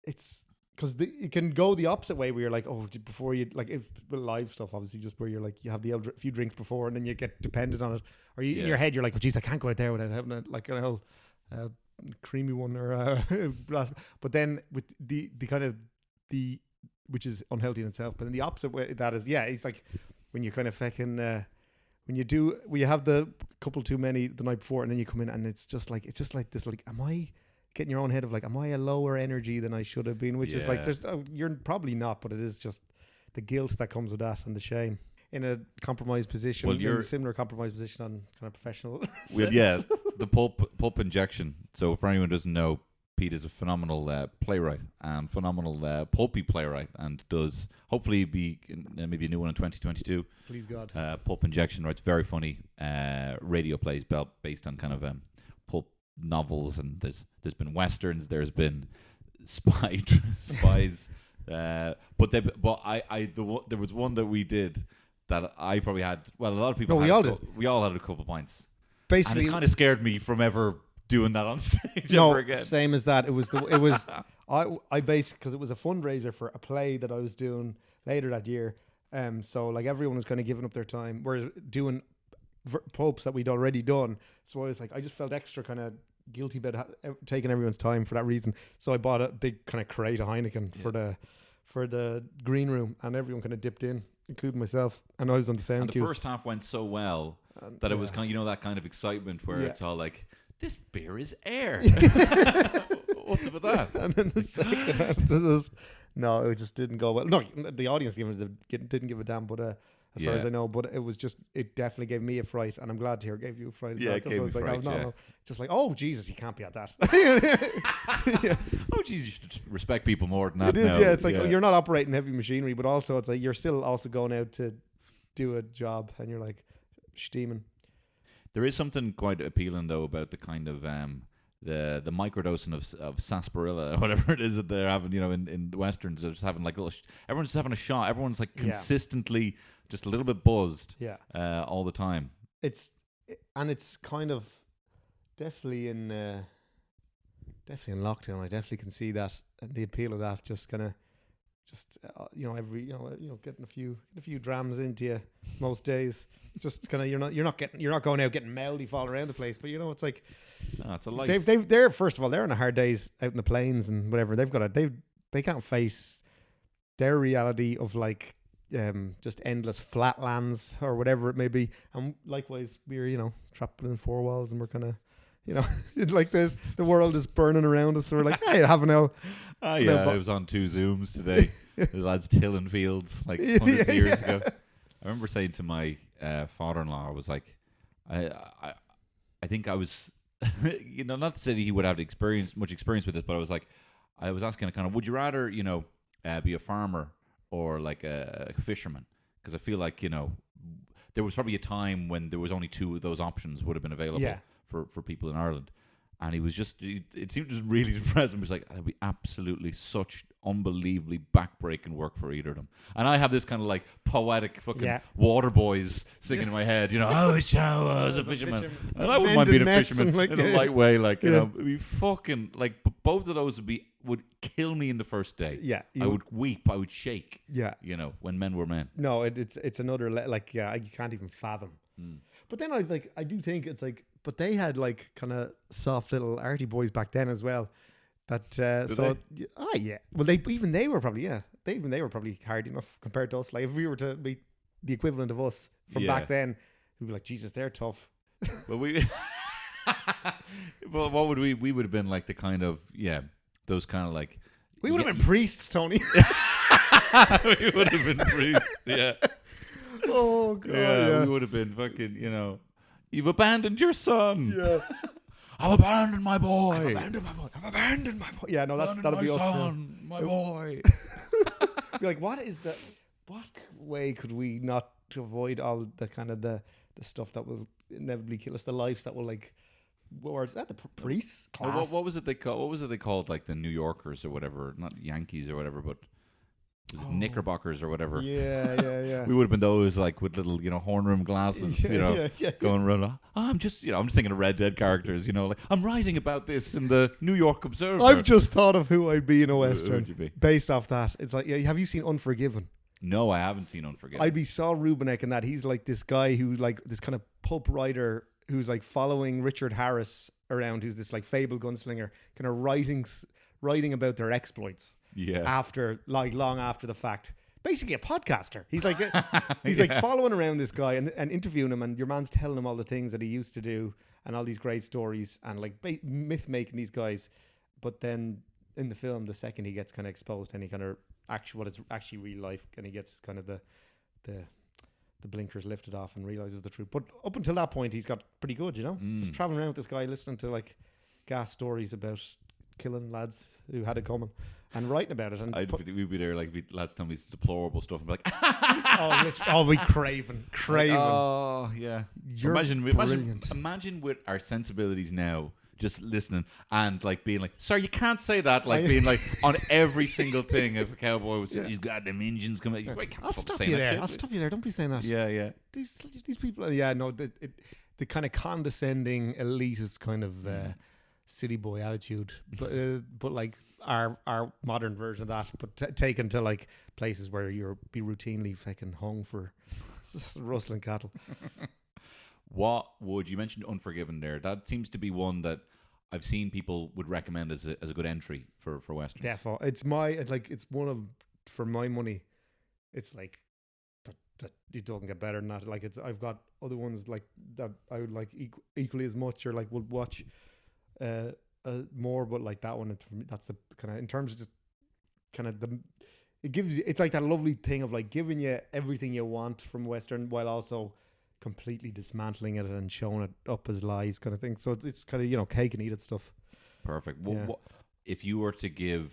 it's because it can go the opposite way where you're like, oh, before you, like, if live stuff obviously, just where you're like, you have the few drinks before and then you get dependent on it, or in your head you're like, oh geez, I can't go out there without having a whole creamy one or a glass. But then with the kind of the, which is unhealthy in itself, but then the opposite way that is, it's like when you kind of fucking when you have the couple too many the night before, and then you come in and it's just like this, like, am I getting your own head of like, am I a lower energy than I should have been? Which is like, you're probably not, but it is just the guilt that comes with that and the shame in a compromised position. Well, you're in a similar compromised position on kind of professional. Well, the pulp injection. So for anyone who doesn't know, Pete is a phenomenal playwright and phenomenal pulpy playwright, and does hopefully be maybe a new one in 2022. Please God. Pulp Injection writes very funny radio plays based on kind of pulp novels, and there's been westerns, there's been spies, there was one that we did that I probably had. Well, a lot of people. No, had we all did. We all had a couple of pints. Basically, And it's kind of scared me from ever doing that on stage no, ever again. same as that. It was I basically, because it was a fundraiser for a play that I was doing later that year. So like everyone was kind of giving up their time. We're doing popes that we'd already done. So I was like, I just felt extra kind of guilty about taking everyone's time for that reason. So I bought a big kind of crate of Heineken for the green room, and everyone kind of dipped in, including myself. And I was on the sound And the cues. first half went so well that it was kind of, that kind of excitement where it's all like, this beer is air. What's up with that? And then the second half, it just didn't go well. No, the audience didn't give a damn, but as far as I know, but it definitely gave me a fright, and I'm glad to hear it gave you a fright. Yeah, it gave me a fright, just like, oh Jesus, you can't be at that. Oh Jesus, you should respect people more than that. It is, now. It's like you're not operating heavy machinery, but also it's like you're still also going out to do a job, and you're like steaming. There is something quite appealing though about the kind of the microdosing of sarsaparilla or whatever it is that they're having, in westerns. They're just having like everyone's just having a shot. Everyone's like consistently just a little bit buzzed. All the time. It's kind of definitely in lockdown. I definitely can see that, and the appeal of that. Just kind of. Getting a few drams into you most days. Just kind of you're not going out getting mouthy falling around the place, but it's like it's a life. They're first of all they're on a hard days out in the plains and whatever. They can't face their reality of like just endless flatlands or whatever it may be. And likewise, we're trapped within four walls, and we're kind of. Like the world is burning around us. So we're like, hey, have no. I was on 2 Zooms today. The lads tilling fields like hundreds of years ago. I remember saying to my father-in-law, I was like, I think I was, not to say that he would have much experience with this, but I was asking kind of, would you rather, be a farmer or like a fisherman? Because I feel like, there was probably a time when there was only 2 of those options would have been available. Yeah. For people in Ireland, and he was it seemed just really depressing. He was like, that'd be absolutely such unbelievably backbreaking work for either of them. And I have this kind of like poetic fucking water boys singing in my head, I wish I was a fisherman. And I wouldn't mind being a fisherman in a light way, like, it'd be fucking like, both of those would kill me in the first day. Yeah. I would weep, I would shake. Yeah. When men were men. No, it's another, you can't even fathom. But then I do think it's like, but they had like kind of soft little arty boys back then as well. That Well, they were probably hard enough compared to us. Like if we were to be the equivalent of us from back then, we'd be like, Jesus, they're tough. Well, well, what would we would have been like the kind of those kind of like we would have been priests, Tony. We would have been priests. Yeah. Oh God. Yeah. We would have been fucking. You've abandoned your son. Yeah. I've abandoned my boy. I've abandoned my boy. Yeah, no, that'll be us. Son, my boy. Be like, what way could we not avoid all the kind of the stuff that will inevitably kill us, the lives that will like, or is that the priests? What was it they called? What was it they called? Like the New Yorkers or whatever, not Yankees or whatever, but. Was it Knickerbockers or whatever? Yeah. We would have been those like with little, horn rim glasses, going around. I'm just thinking of Red Dead characters, like I'm writing about this in the New York Observer. I've just thought of who I'd be in a Western. Who would you be? Based off that. It's like, have you seen Unforgiven? No, I haven't seen Unforgiven. I'd be Saul Rubinek in that. He's like this guy who like this kind of pulp writer who's like following Richard Harris around, who's this like fable gunslinger, kind of writing about their exploits. Yeah. After long after the fact, basically a podcaster. He's like like following around this guy and interviewing him, and your man's telling him all the things that he used to do and all these great stories and like myth making these guys. But then in the film, the second he gets kind of exposed and he kind of what it's actually real life, and he gets kind of the blinkers lifted off and realizes the truth. But up until that point, he's got pretty good, just traveling around with this guy, listening to like gas stories about killing lads who had it coming and writing about it. And we'd be there like lads telling me this deplorable stuff and be like, we craven. Oh yeah. You're Imagine brilliant. Imagine with our sensibilities now just listening and like being like, "Sir, you can't say that." Like being like on every single thing. If a cowboy was, he's got them engines coming. I can't I'll fucking stop say you that there. shit. I'll stop you there. Don't be saying that. Yeah. These people. Yeah, no. The kind of condescending, elitist kind of city boy attitude, but like our modern version of that, but taken to like places where you'll be routinely fucking hung for rustling cattle. What would you mentioned Unforgiven there? That seems to be one that I've seen people would recommend as a good entry for Western. Defo. It's one of, for my money, it's like that it doesn't get better than that. Like I've got other ones like that I would like equally as much or like would watch more, but like that one, for me, that's the kind of, in terms of just kind of it gives you, it's like that lovely thing of like giving you everything you want from Western while also completely dismantling it and showing it up as lies kind of thing. So it's kind of, you know, cake and eat it stuff. Perfect. Well, what, if you were to give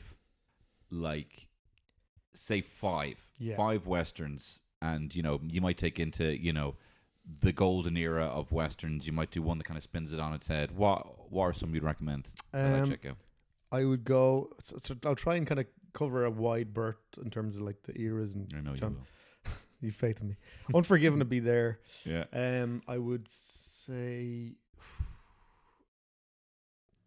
like say five Westerns, and you know, you might take into, you know, the golden era of Westerns, you might do one that kind of spins it on its head. What are some you'd recommend that I check out? I would go, so I'll try and kind of cover a wide berth in terms of like the eras. And I know John, you will. you faith in me. Unforgiven to be there. Yeah. I would say,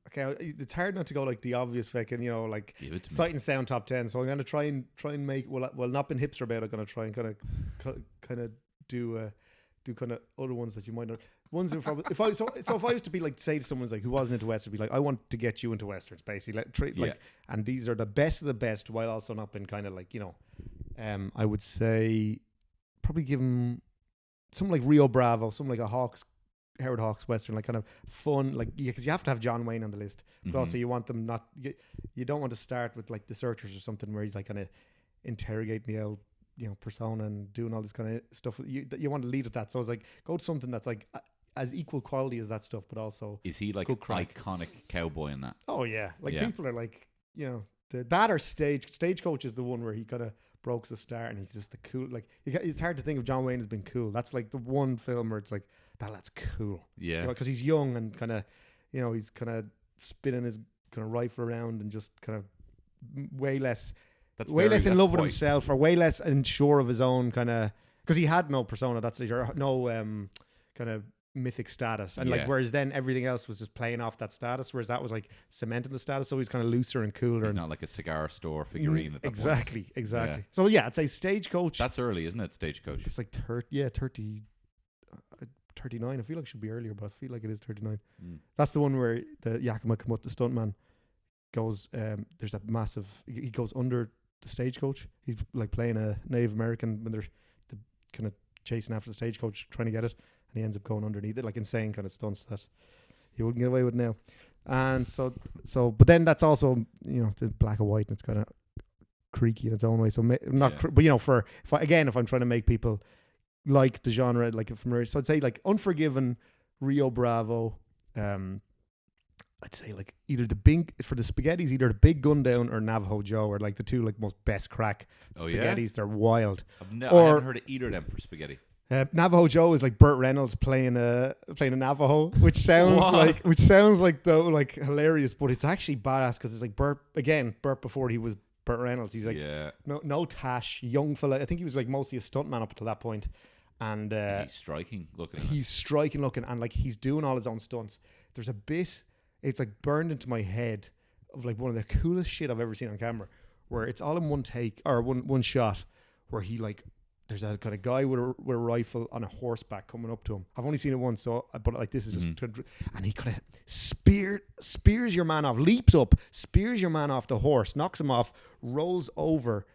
okay, it's hard not to go like the obvious fucking, you know, like sight and sound top 10. So I'm going to try and make, well, not been hipster about it. I'm going to try and kind of do kind of other ones that you might not. Ones that if I was to be like, say to someone like who wasn't into Westerns, be like, I want to get you into Westerns, basically. And these are the best of the best, while also not been kind of like, you know, I would say probably give them something like Rio Bravo, something like a Howard Hawks Western, like kind of fun, like, because you have to have John Wayne on the list, but also you want them not, you don't want to start with like The Searchers or something where he's like kind of interrogating the old, you know, persona and doing all this kind of stuff. You want to lead at that. So I was like, go to something that's like as equal quality as that stuff, but also is he like iconic cowboy in that? Oh yeah, like people are like, you know, that or Stagecoach is the one where he kind of broke the start and he's just the cool. Like it's hard to think of John Wayne as being cool. That's like the one film where it's like that's cool. Yeah, because he's young and kind of, you know, he's kind of spinning his kind of rifle around and just kind of way less in love with himself, or way less unsure of his own kind of, because he had no persona. That's no kind of mythic status, and like whereas then everything else was just playing off that status, whereas that was like cementing the status. So he's kind of looser and cooler. He's not like a cigar store figurine. At that exactly. Yeah. So yeah, I'd say Stagecoach. That's early, isn't it? Stagecoach. It's like 39. I feel like it should be earlier, but I feel like it is 39. That's the one where the Yakima Kamut, the stuntman, goes. There's a massive. He goes under the stagecoach. He's like playing a Native American when they're kind of chasing after the stagecoach, trying to get it, and he ends up going underneath it, like insane kind of stunts that you wouldn't get away with now. And so, but then that's also, you know, it's black and white, and it's kind of creaky in its own way. So but you know, if I'm trying to make people like the genre, like from, so I'd say like Unforgiven, Rio Bravo, I'd say like either for the spaghettis, either the Big Gun Down or Navajo Joe are like the two like most best crack spaghettis. They're wild. I haven't heard of either of them for spaghetti. Navajo Joe is like Burt Reynolds playing a Navajo, which sounds like though like hilarious, but it's actually badass because it's like Burt before he was Burt Reynolds. He's like no tash, young fella. I think he was like mostly a stuntman up until that point. And is he striking looking? He's striking looking, and like he's doing all his own stunts. There's a bit, it's like burned into my head, of like one of the coolest shit I've ever seen on camera, where it's all in one take or one shot, where he like, there's a kind of guy with a rifle on a horseback coming up to him. I've only seen it once, but like this is just, and he kind of spears your man off, leaps up, spears your man off the horse, knocks him off, rolls over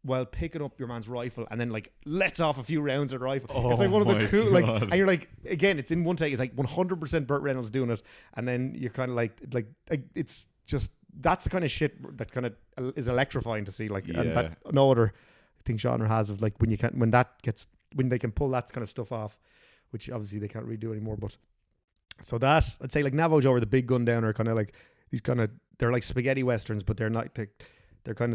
while picking up your man's rifle, and then like lets off a few rounds of rifle. It's like one of the cool, like, and you're like, again, it's in one take. It's like 100% Burt Reynolds doing it, and then you're kind of like it's just, that's the kind of shit that kind of is electrifying to see. Like, and that no other thing genre has, of like when they can pull that kind of stuff off, which obviously they can't really do anymore. But so that, I'd say like Navajo Joe or the Big Gun Down are kind of like these kind of, they're like spaghetti westerns, but they're not, they're kind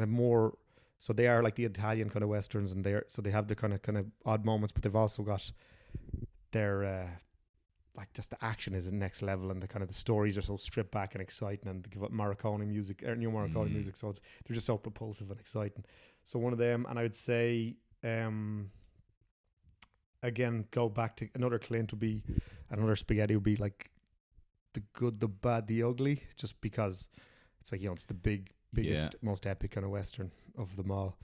of more, so they are like the Italian kind of westerns, and they have the kind of odd moments, but they've also got their like just the action is the next level, and the kind of the stories are so stripped back and exciting, and they give up Morricone music, new Morricone music, so they're just so propulsive and exciting. So one of them, and I would say, again, go back to another Clint would be, another spaghetti would be like The Good, the Bad, the Ugly, just because it's like, it's the biggest, most epic kind of Western of them all.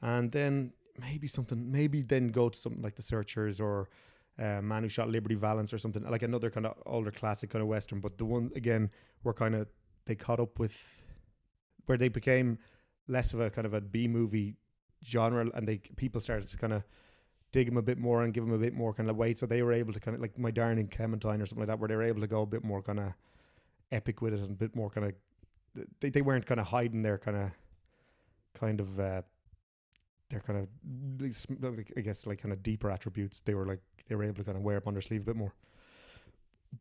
And then maybe then go to something like The Searchers, or Man Who Shot Liberty Valance, or something like another kind of older classic kind of Western. But the one, again, they caught up with where they became less of a kind of a B movie genre, and people started to kind of dig them a bit more and give them a bit more kind of weight. So they were able to kind of like My Darling Clementine or something like that, where they were able to go a bit more kind of epic with it, and a bit more kind of, they weren't kind of hiding their their kind of, I guess, like kind of deeper attributes. They were able to kind of wear up on their sleeve a bit more.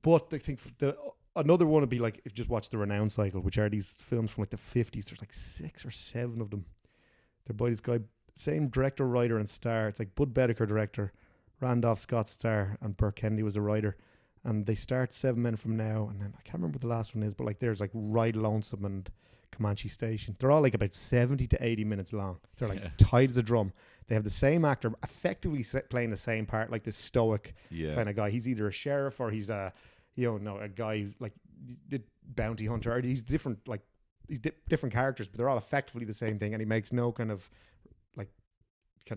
But I think another one would be like, if you just watch the Renown cycle, which are these films from like the 50s. There's like 6 or 7 of them. They're by this guy, same director, writer, and star. It's like Bud Bedecker director, Randolph Scott star, and Burke Kennedy was a writer. And they start 7 Men from Now, and then I can't remember what the last one is, but like there's like Ride Lonesome and Comanche Station. They're all like about 70 to 80 minutes long. They're like tight as a drum. They have the same actor effectively playing the same part, like this stoic kind of guy. He's either a sheriff, or he's a guy who's like the bounty hunter. Or he's different, like these different characters, but they're all effectively the same thing. And he makes no kind of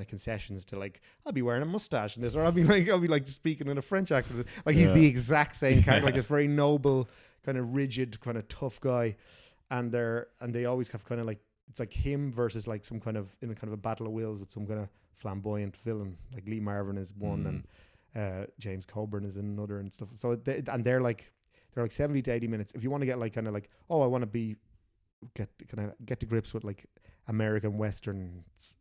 concessions to like, I'll be wearing a mustache in this, or I'll be like speaking in a French accent. Like he's the exact same character, like this very noble, kind of rigid, kind of tough guy. And they always have kind of like, it's like him versus like some kind of, in a kind of a battle of wills with some kind of flamboyant villain. Like Lee Marvin is one, and James Coburn is another, and stuff. So they're like 70 to 80 minutes. If you want to get like kind of like, oh, I want to get to grips with like American Westerns,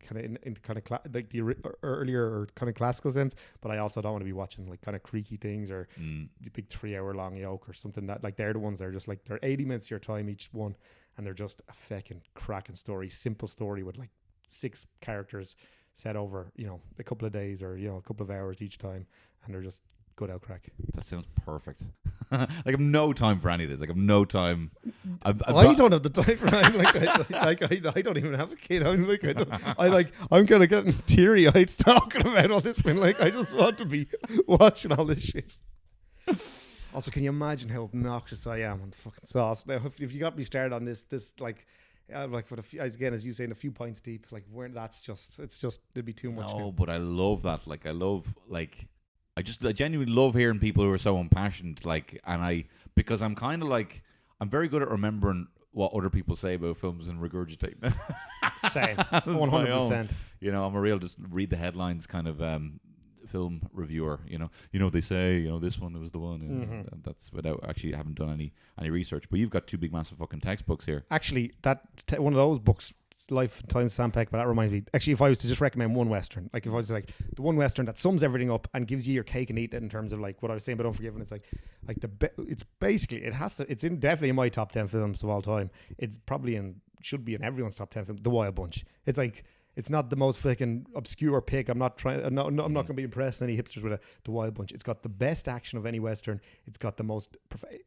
kind of in kind of like the earlier or kind of classical sense, but I also don't want to be watching like kind of creaky things, or the big 3-hour long yoke or something. That like, they're the ones that are just like, they're 80 minutes of your time each one, and they're just a fucking cracking story, simple story with like 6 characters set over a couple of days, or a couple of hours each time, and they're just good out crack. That sounds perfect. Like, I've no time for any of this. Like, I've no time. I don't have the time for anything. I don't even have a kid. I'm kind of getting teary eyed talking about all this. Like, I just want to be watching all this shit. Also, can you imagine how obnoxious I am on fucking sauce? Now, if you got me started on this like with a few, again, as you saying, a few pints deep, like, where it'd be too much. No, but I love that. Like, I genuinely love hearing people who are so impassioned, like, because I'm kind of like, I'm very good at remembering what other people say about films and regurgitating. Same, 100%. I'm a real just read the headlines kind of film reviewer. They say this one was the one, and that's without actually having done any research. But you've got 2 big massive fucking textbooks here. Actually, one of those books, Life and Times of Sam Peck, but that reminds me, actually, if I was to just recommend one Western, like if I was like the one Western that sums everything up and gives you your cake and eat it, in terms of like what I was saying about Unforgiven, it's it's basically, it's definitely in my top 10 films of all time. It's probably should be in everyone's top 10 film, The Wild Bunch. It's like, it's not the most fucking obscure pick. I'm not going to be impressed any hipsters with The Wild Bunch. It's got the best action of any Western. It's got the most.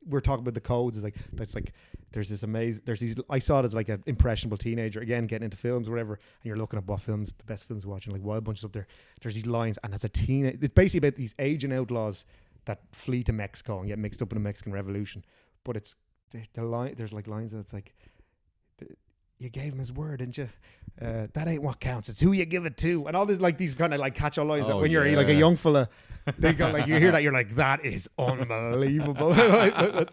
We're talking about the codes. There's this amazing. There's these. I saw it as like an impressionable teenager, again, getting into films or whatever. And you're looking at what films, the best films watching, like Wild Bunch is up there. There's these lines, and as a teenager, it's basically about these aging outlaws that flee to Mexico and get mixed up in the Mexican Revolution. But it's the line. There's like lines that it's like, you gave him his word, didn't you? That ain't what counts. It's who you give it to. And all this, like, these kind of like catch-all lines that when you're like a young fella, they go like, you hear that, you're like, that is unbelievable. That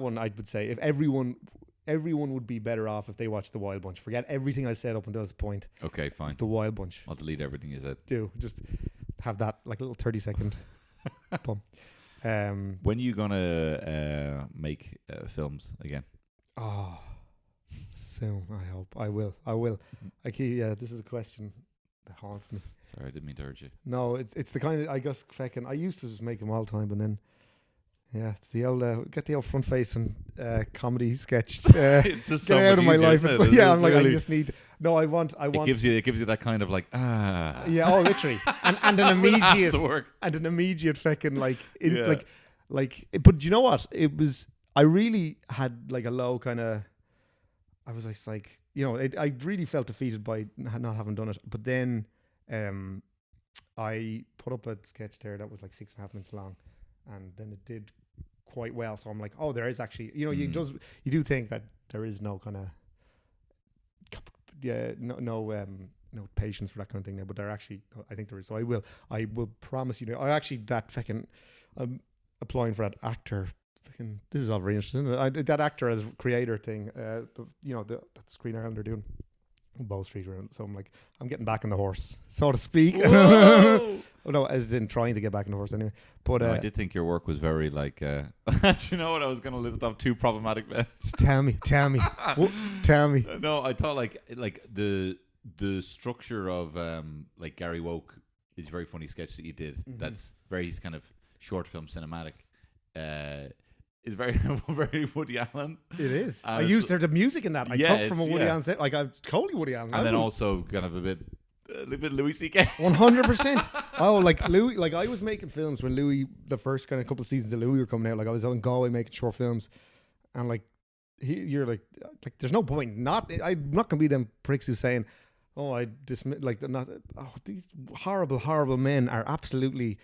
one, I would say, if everyone would be better off if they watched The Wild Bunch. Forget everything I said up until this point. Okay, fine. The Wild Bunch. I'll delete everything you said. Just have that like little 30-second pump. When are you gonna make films again? Oh, soon. I hope I will. This is a question that haunts me. Sorry, I didn't mean to hurt you. No, it's the kind of, I guess, fucking, I used to just make them all the time, and then Yeah, it's the old get the old front facing comedy sketch. It's just Get so out much of my easier, life. isn't it? Yeah, It's I'm like, really- I just need. No, I want. it gives you that kind of like Yeah, oh, literally, and an Half immediate the work. fucking like, Yeah. But you know what? It was. I really had like a low kind of. I was like, I really felt defeated by not having done it. But then, I put up a sketch there that was like 6.5 minutes long, and then it did quite well. So I'm like, oh, there is actually, you do think that there is no kind of, no patience for that kind of thing now, but there actually, I think there is. So I will promise you. I actually I'm applying for that actor. This is all very interesting. That actor as creator thing, that Screen Ireland are doing. Bow Street around. So I'm like, I'm getting back on the horse, so to speak. Whoa! Oh, no, as in trying to get back on the horse anyway. But No, I did think your work was very like. Do you know what? I was going to list off 2 problematic men. tell me. Tell me. No, I thought like the structure of like Gary Woke is a very funny sketch that you did. Mm-hmm. That's very kind of short film cinematic. Is very very Woody Allen. It is. And I used the music in that. I Yeah, took from a it's- Woody yeah. Allen set. Like, I'm totally Woody Allen. And then also kind of a little bit Louis C.K. 100%. Oh, like Louis, like I was making films when Louis, the first kind of couple of seasons of Louis were coming out. Like I was out in Galway making short films, and like you're like there's no point. I'm not gonna be them pricks who saying, oh, I dismiss like they're not. Oh, these horrible men are absolutely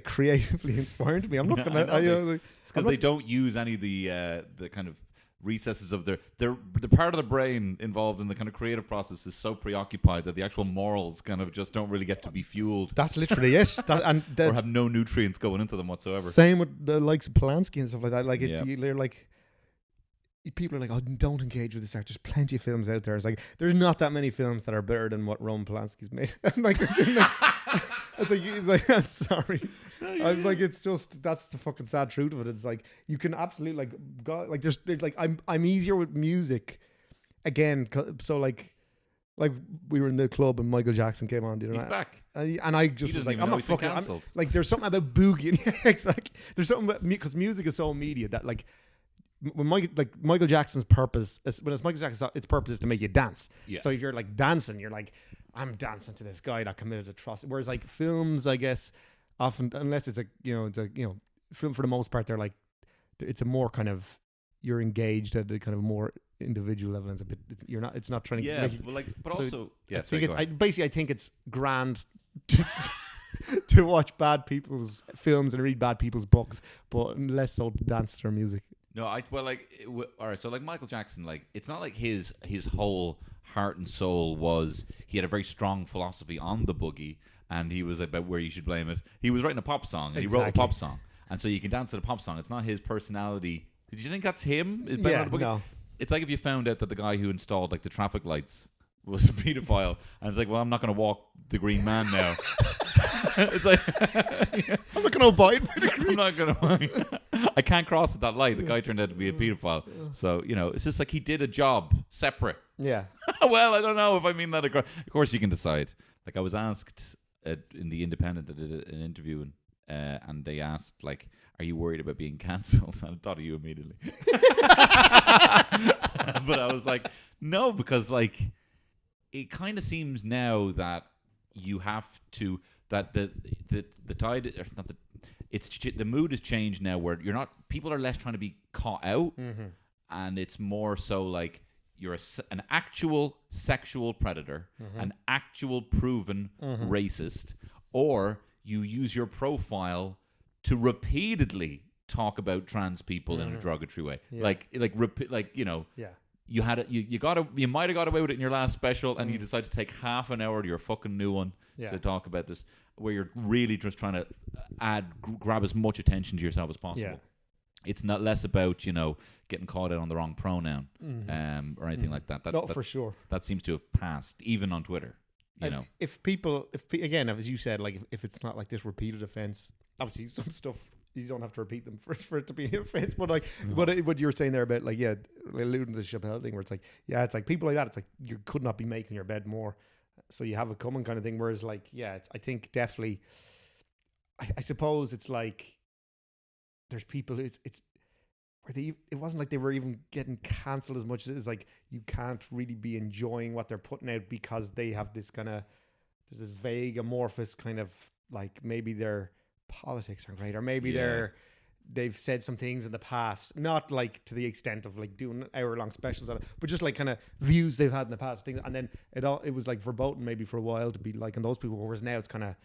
creatively inspiring to me. I'm not Yeah, gonna. I know like, It's because they don't use any of the kind of recesses of the part of the brain involved in the kind of creative process is so preoccupied that the actual morals kind of just don't really get to be fueled that's literally it. or That's have no nutrients going into them whatsoever. same with the likes of Polanski and stuff like that. Like it's Yeah. they're like. People are like, oh, don't engage with this art. There's plenty of films out there. It's like there's not that many films that are better than what Roman Polanski's made. like, it's like I'm sorry. I'm like, it's just that's the fucking sad truth of it. It's like you can absolutely there's like I'm easier with music again. So like we were in the club and Michael Jackson came on the other He's night. back. And I just He was doesn't like, even I'm know not he's been fucking. cancelled. Like there's something about boogieing. Yeah, exactly. There's something about me because music is so media that like. When Michael Jackson's purpose, when it's Michael Jackson's, its purpose is to make you dance. Yeah. So if you're like dancing, you're like, I'm dancing to this guy that committed atrocity. Whereas like films, I guess, often unless it's film for the most part, they're like, it's a more kind of you're engaged at a kind of more individual level. And it's not trying to Yeah, make it, well, like, but so also, yeah. I think sorry, go ahead. I think it's grand to watch bad people's films and read bad people's books, but less so to dance to their music. No, all right. So like Michael Jackson, like it's not like his whole heart and soul was he had a very strong philosophy on the boogie, and he was about where you should blame it. He was writing a pop song, and he wrote a Exactly. pop song, and so you can dance to the pop song. It's not his personality. Did you think that's him? Is Ben Yeah, on the boogie? no. It's like if you found out that the guy who installed like the traffic lights was a pedophile, and it's like, well, I'm not going to walk the green man now. It's like I'm not going to abide by the I'm not gonna. I can't cross at that light. The guy turned out to be a pedophile. So it's just like he did a job separate. Yeah. Well, I don't know if I mean that. Of course, you can decide. Like I was asked in the Independent, I did an interview, and they asked like, "Are you worried about being cancelled?" I thought of you immediately. But I was like, no, because like it kind of seems now that you have to that the tide or not the mood has changed now where people are less trying to be caught out, and it's more so like you're an actual sexual predator, an actual proven racist, or you use your profile to repeatedly talk about trans people in a derogatory way, Yeah. Yeah. you might have got away with it in your last special, and you decide to take half an hour to your fucking new one to talk about this, where you're really just trying to grab as much attention to yourself as possible. Yeah. It's not less about getting caught out on the wrong pronoun or anything like that. No, for sure. That seems to have passed, even on Twitter. If again, as you said, like if it's not like this repeated offense, obviously some stuff you don't have to repeat them for it to be an offense. But like, what you were saying there about like, alluding to the Chappelle thing, where it's like, it's like people like that. It's like you could not be making your bed more, so you have it coming kind of thing. Whereas like, I think definitely, I suppose it's like there's people it's where it wasn't like they were even getting cancelled as much as like you can't really be enjoying what they're putting out because they have this kind of, there's this vague amorphous kind of like maybe their politics aren't great, or maybe they've said some things in the past, not like to the extent of like doing hour-long specials on it, but just like kind of views they've had in the past things, and then it was like verboten maybe for a while to be liking those people, whereas now it's kind of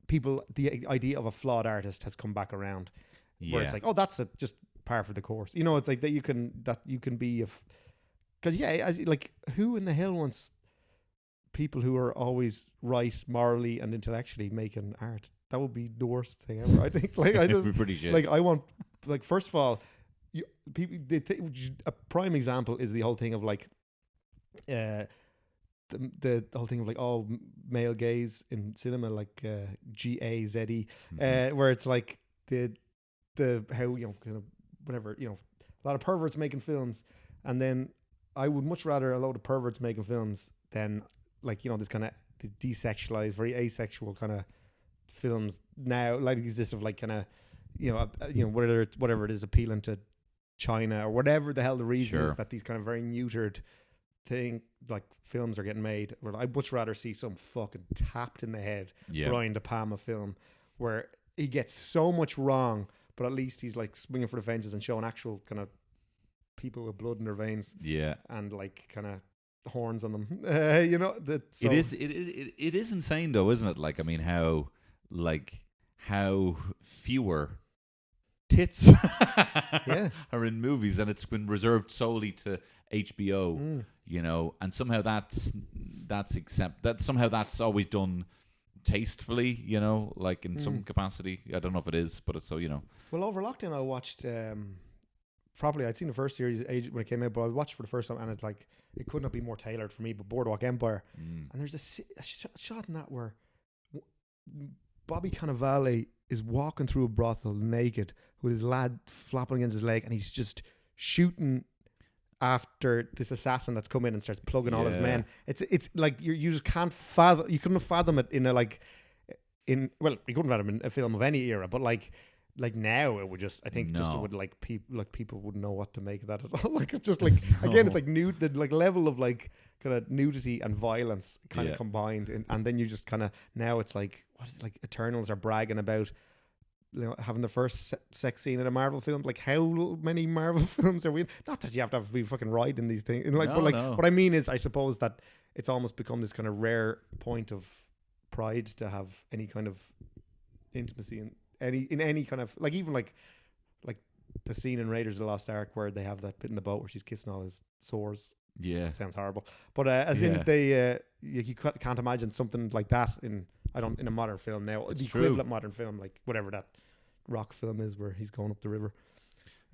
people, the idea of a flawed artist has come back around, where it's like, oh, that's just par for the course, you know. It's like that you can be because as like, who in the hell wants people who are always right morally and intellectually making art? That would be the worst thing ever, I think. Like, I just pretty shit. like, I want, like, first of all, a prime example is the whole thing of like the whole thing of like, oh, male gaze in cinema, like GAZE, where it's like the how, you know, kind of whatever, you know, a lot of perverts making films, and then I would much rather a load of perverts making films than like, you know, this kind of desexualized, very asexual kind of films now, like exist of like kind of, you know, whatever it is appealing to China or whatever the hell the reason is that these kind of very neutered thing like films are getting made. Well, I'd much rather see some fucking tapped in the head Brian De Palma film where he gets so much wrong, but at least he's like swinging for the fences and showing actual kind of people with blood in their veins, and like kind of horns on them. You know, so. It is insane though, isn't it? Like, I mean, how fewer tits are in movies, and it's been reserved solely to HBO, you know, and somehow that's always done tastefully, you know, like in some capacity. I don't know if it is, but it's so, you know. Well, over lockdown I watched probably I'd seen the first series when it came out, but I watched it for the first time, and it's like it could not be more tailored for me. But Boardwalk Empire, and there's a shot in that where Bobby Cannavale is walking through a brothel naked with his lad flapping against his leg, and he's just shooting after this assassin that's come in and starts plugging all his men. It's like you just can't fathom. You couldn't fathom it in you couldn't fathom it in a film of any era, but like now it would just, I think just it would like people wouldn't know what to make of that at all. Like it's just like again, it's like nude, the like level of like kind of nudity and violence kind of combined, and then you just kind of, now it's like, what is it, like Eternals are bragging about, you know, having the first sex scene in a Marvel film. Like, how many Marvel films are we in? Not that you have to be fucking riding these things, like, but like what I mean is, I suppose that it's almost become this kind of rare point of pride to have any kind of intimacy in any kind of, like, even like the scene in Raiders of the Lost Ark where they have that bit in the boat where she's kissing all his sores. Yeah, it sounds horrible, but in they you can't imagine something like that in a modern film now. The equivalent modern film, like whatever that rock film is where he's going up the river.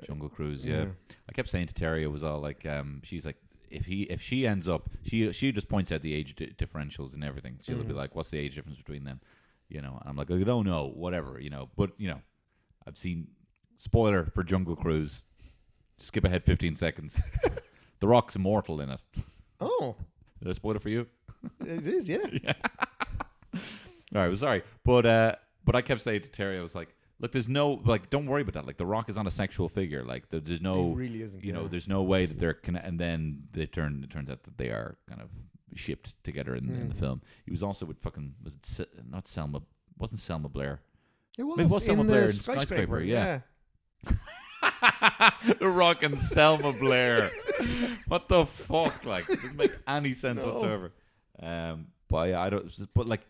Jungle Cruise. Yeah. I kept saying to Terry, it was all like, she's like, if she ends up, she just points out the age differentials and everything. She'll be like, what's the age difference between them? You know, and I'm like, I don't know, whatever, you know. But, you know, I've seen, spoiler for Jungle Cruise, skip ahead 15 seconds. The Rock's immortal in it. Oh. Did I spoil it for you? It is, yeah. All right, well, sorry. But I kept saying to Terry, I was like, look, there's no, like, don't worry about that. Like, The Rock is not a sexual figure. Like, there's no, he really isn't, you know, there's no way that they're, and then it turns out that they are kind of shipped together in the film. He was also with fucking, not Selma, wasn't Selma Blair. It was. Maybe it was Selma in Blair the in Skyscraper, yeah. The Rock and Selma Blair. What the fuck? Like, it doesn't make any sense whatsoever. But yeah, I don't. But like,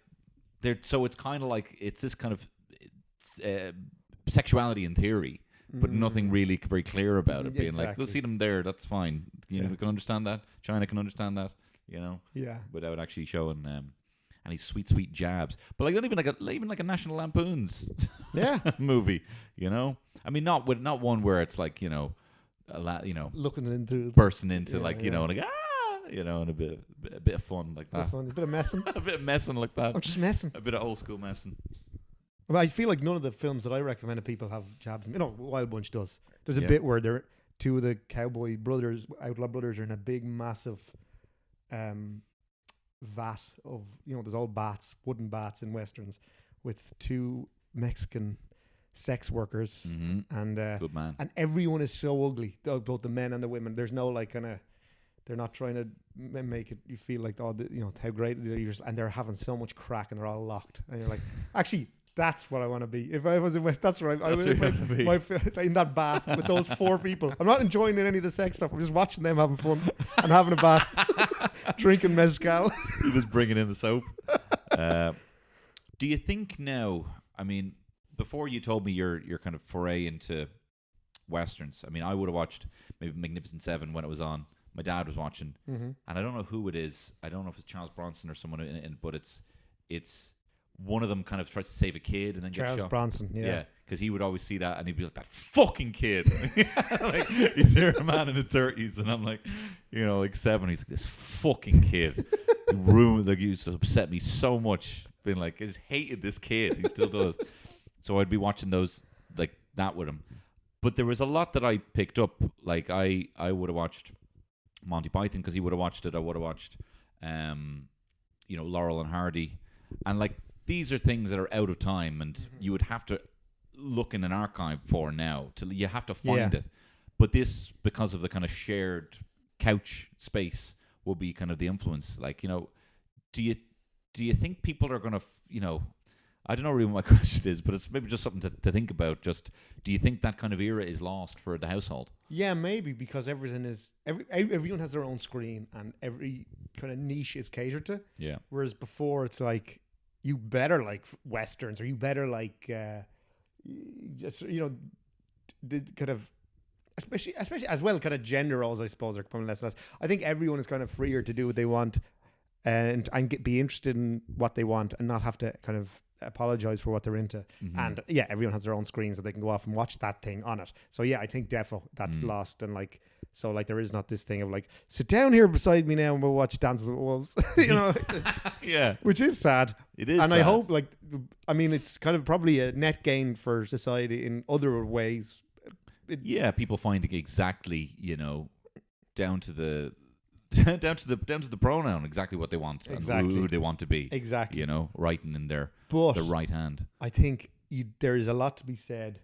so it's kind of like, it's this kind of sexuality in theory, but nothing really very clear about it. Being like, they'll see them there. That's fine. You know, we can understand that. China can understand that. You know, without actually showing any sweet jabs. But like, not even like a National Lampoon's movie. You know, I mean, not one where it's like, you know, looking into, bursting into like, you know, like you know, and a bit of fun like that. A bit of messing. A bit of messing like that. I'm just messing. A bit of old school messing. Well, I feel like none of the films that I recommend to people have jabs. You know, Wild Bunch does. There's a bit where two of the cowboy brothers, outlaw brothers, are in a big, massive vat of, you know, there's all bats, wooden bats in westerns, with two Mexican sex workers, and Good man. and everyone is so ugly, both the men and the women. There's no like kind of, they're not trying to make it you feel like, oh, you know how great they are, and they're having so much crack and they're all locked, and you're like, actually, that's what I want to be. If I was in West, that's where I would in that bath with those 4 people. I'm not enjoying any of the sex stuff. I'm just watching them having fun and having a bath, drinking mezcal. He was bringing in the soap. Do you think now? I mean, before you told me your kind of foray into westerns, I mean, I would have watched maybe Magnificent Seven when it was on. My dad was watching, and I don't know who it is. I don't know if it's Charles Bronson or someone in but it's one of them kind of tries to save a kid and then gets shot. Charles Bronson, yeah. Because he would always see that and he'd be like, that fucking kid. Like, he's here, a man in his 30s, and I'm like, you know, like 7. He's like, this fucking kid. He ruined, like, he used to upset me so much. Being like, I just hated this kid. He still does. So I'd be watching those, like, that with him. But there was a lot that I picked up. Like, I would have watched Monty Python because he would have watched it. I would have watched, you know, Laurel and Hardy. And, like, these are things that are out of time, and you would have to look in an archive for now. You have to find it. But this, because of the kind of shared couch space, will be kind of the influence. Like, you know, do you think people are going to, you know, I don't know really what my question is, but it's maybe just something to think about. Just, do you think that kind of era is lost for the household? Yeah, maybe, because everything is everyone has their own screen and every kind of niche is catered to. Yeah. Whereas before, it's like, you better like westerns, or you better like, just, you know, the kind of, especially as well, kind of gender roles, I suppose, are becoming less and less. I think everyone is kind of freer to do what they want, and be interested in what they want, and not have to kind of apologize for what they're into. And yeah, everyone has their own screens that they can go off and watch that thing on it. So yeah, I think defo that's lost, and like, so like there is not this thing of like, sit down here beside me now and we'll watch Dances with Wolves. You know, yeah, which is sad. It is, and sad. I hope, like, I mean, it's kind of probably a net gain for society in other ways. Yeah, people finding exactly, you know, down to the pronoun exactly what they want, exactly and who they want to be, exactly, you know, writing in their right hand. I think there is a lot to be said.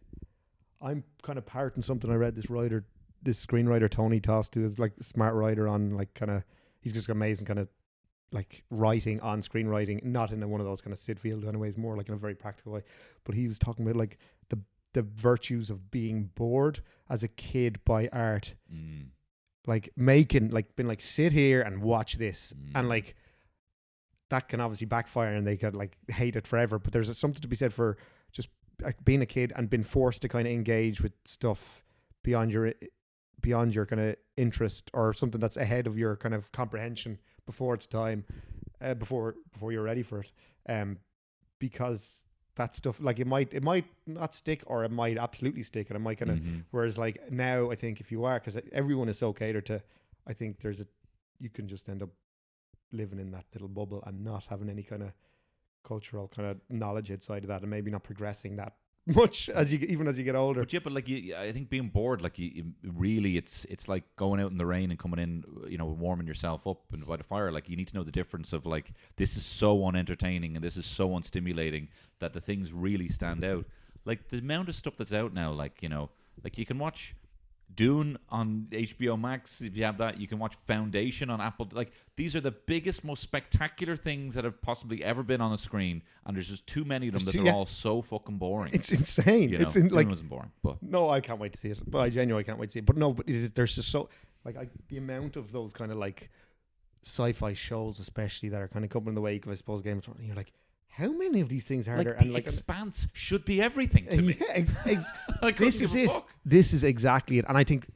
I'm kind of parroting something I read this screenwriter Tony Tost, who is like a smart writer on, like, kind of, he's just amazing kind of like writing on screenwriting, not in one of those kind of Sid Field kind of ways, more like in a very practical way. But he was talking about like the virtues of being bored as a kid by art. Like making, like, been like, sit here and watch this, and like that can obviously backfire and they could like hate it forever. But there's something to be said for just like being a kid and being forced to kind of engage with stuff beyond your kind of interest, or something that's ahead of your kind of comprehension before it's time, before you're ready for it. Because that stuff, like, it might not stick, or it might absolutely stick, and it might kind of, whereas like now, I think if you are, because everyone is so catered to, I think you can just end up living in that little bubble and not having any kind of cultural kind of knowledge outside of that, and maybe not progressing that much as you get older. But yeah, but like, I think being bored, like, you really, it's like going out in the rain and coming in, you know, warming yourself up and by the fire. Like, you need to know the difference of like, this is so unentertaining and this is so unstimulating that the things really stand out. Like, the amount of stuff that's out now, like, you know, like, you can watch Dune on HBO Max if you have that. You can watch Foundation on Apple. Like, these are the biggest, most spectacular things that have possibly ever been on a screen, and there's just too many of them that they're all so fucking boring. It's insane. You know, Dune wasn't boring, but no, I can't wait to see it. But I genuinely can't wait to see it. But no, but there's just so, like, the amount of those kind of like sci-fi shows, especially, that are kind of coming in the wake of, I suppose, Game of Thrones. And you're like, how many of these things are like, there? And like, Expanse should be everything to me. Like, this is it. This is exactly it. And I think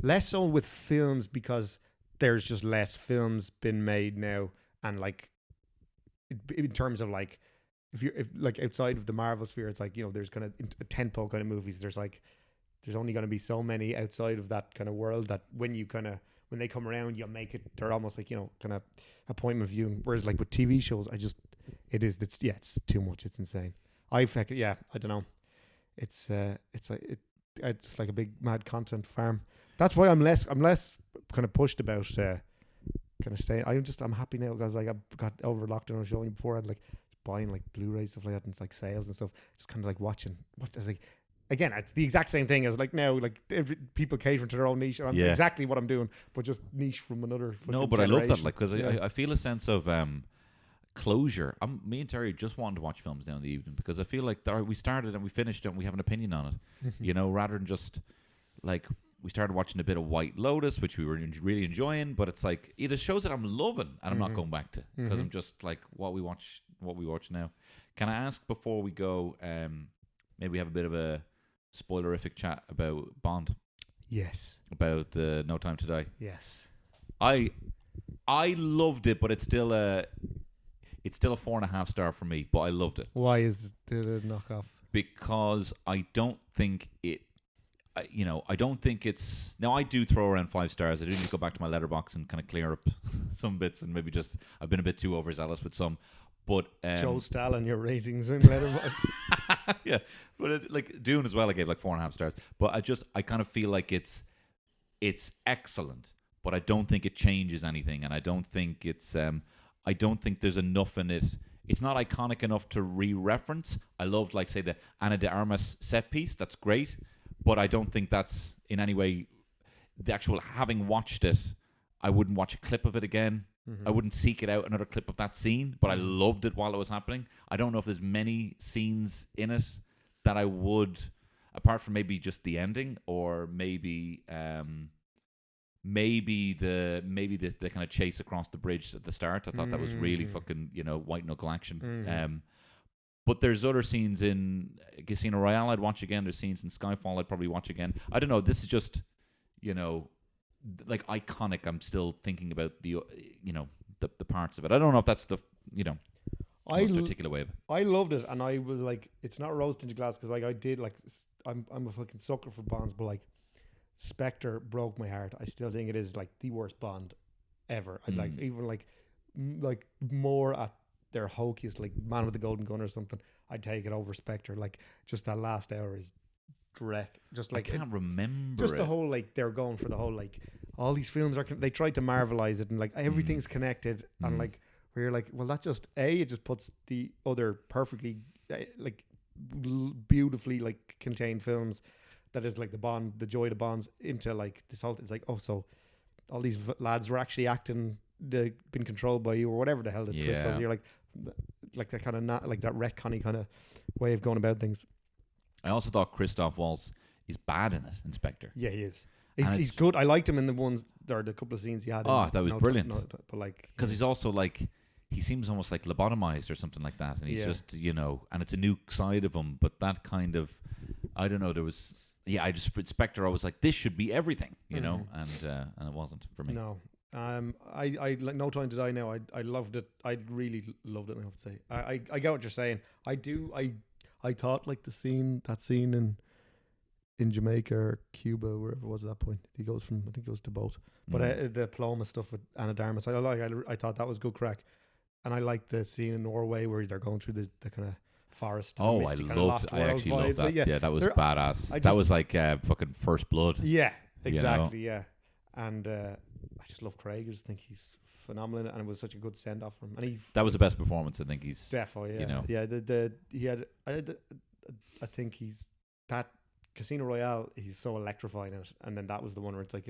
less so with films, because there's just less films been made now, and like, in terms of like, if like outside of the Marvel sphere, it's like, you know, there's kind of tentpole kind of movies. There's only going to be so many outside of that kind of world that when they come around, you'll make it. They're almost like, you know, kind of appointment viewing. Whereas like with TV shows, it's too much. It's insane. I don't know. It's just like a big mad content farm. That's why I'm less kind of pushed about kind of staying. I'm happy now, because like, I got over lockdown. I was showing you before, I'd like buying like Blu-rays, stuff like that, and it's like sales and stuff. Just kind of like watching. What I was like, again, it's the exact same thing as like now, like people catering to their own niche. Yeah. Exactly what I'm doing, but just niche from another. No, but I love that, like, because Yeah. I feel a sense of closure. Me and Terry just wanted to watch films now in the evening because I feel like we started and we finished and we have an opinion on it, you know, rather than just like we started watching a bit of White Lotus, which we were really enjoying, but it's like either shows that I'm loving and I'm not going back to because I'm just like what we watch now. Can I ask before we go, maybe we have a bit of a spoilerific chat about Bond, Yes. about No Time to Die? Yes. I loved it, but it's still a 4.5 star for me. But I loved it Why is the knockoff? because I don't think it. I don't think it's. Now I do throw around 5 stars. I do need to go back to my letterbox and kind of clear up some bits and maybe just I've been a bit too overzealous with some. But Joe Stalin, your ratings in Letterboxd. yeah, but like Dune as well, I gave like 4.5 stars. But I kind of feel like it's excellent, but I don't think it changes anything, and I don't think I don't think there's enough in it. It's not iconic enough to re-reference. I loved, like, say, the Ana de Armas set piece. That's great, but I don't think that's in any way the actual. Having watched it, I wouldn't watch a clip of it again. I wouldn't seek it out, another clip of that scene, but I loved it while it was happening. I don't know if there's many scenes in it that I would, apart from maybe just the ending, or maybe the kind of chase across the bridge at the start. I thought that was really fucking, white knuckle action. But there's other scenes in Casino Royale I'd watch again. There's scenes in Skyfall I'd probably watch again. I don't know. This is just, like iconic. I'm still thinking about the parts of it. I don't know if that's the most articulate way of it. I loved it, and I was like, it's not rose tinted glass because like I did like I'm a fucking sucker for Bonds, but like Spectre broke my heart. I still think it is like the worst Bond ever. I'd like even like more at their hokiest, like Man with the Golden Gun or something. I'd take it over Spectre. Like just that last hour is Drek. Just like I can't remember. Just the whole like they're going for the whole like all these films are. They tried to marvelize it and like everything's connected and like where you're like, well, that just it just puts the other perfectly like beautifully like contained films that is like the joy of the Bonds into like this whole. It's like, oh, so all these lads were actually acting, been controlled by you or whatever the hell the twist was. You're like that kind of not like that retconny kind of way of going about things. I also thought Christoph Waltz is bad in it, Inspector. Yeah, he is. He's good. I liked him in the couple of scenes he had. Oh, that was brilliant. But like, because he's also like, he seems almost like lobotomized or something like that, and he's just and it's a new side of him. But that kind of, I don't know. There was, Spectre. I was like, this should be everything, and it wasn't for me. No. I like No Time to Die now. I loved it. I really loved it. I have to say. I get what you're saying. I thought like that scene in Jamaica or Cuba, wherever it was at that point. I think it goes to both. But the Paloma stuff with Ana de Armas, I thought that was good crack. And I liked the scene in Norway where they're going through the kind of forest. Oh, I actually loved that. Yeah, that was badass. That was like fucking First Blood. Yeah, exactly. Yeah. And I just love Craig. I just think he's phenomenal, and it was such a good send off from him. And that was the best performance. I think he's definitely. Yeah, I think he's that Casino Royale. He's so electrifying in it, and then that was the one where it's like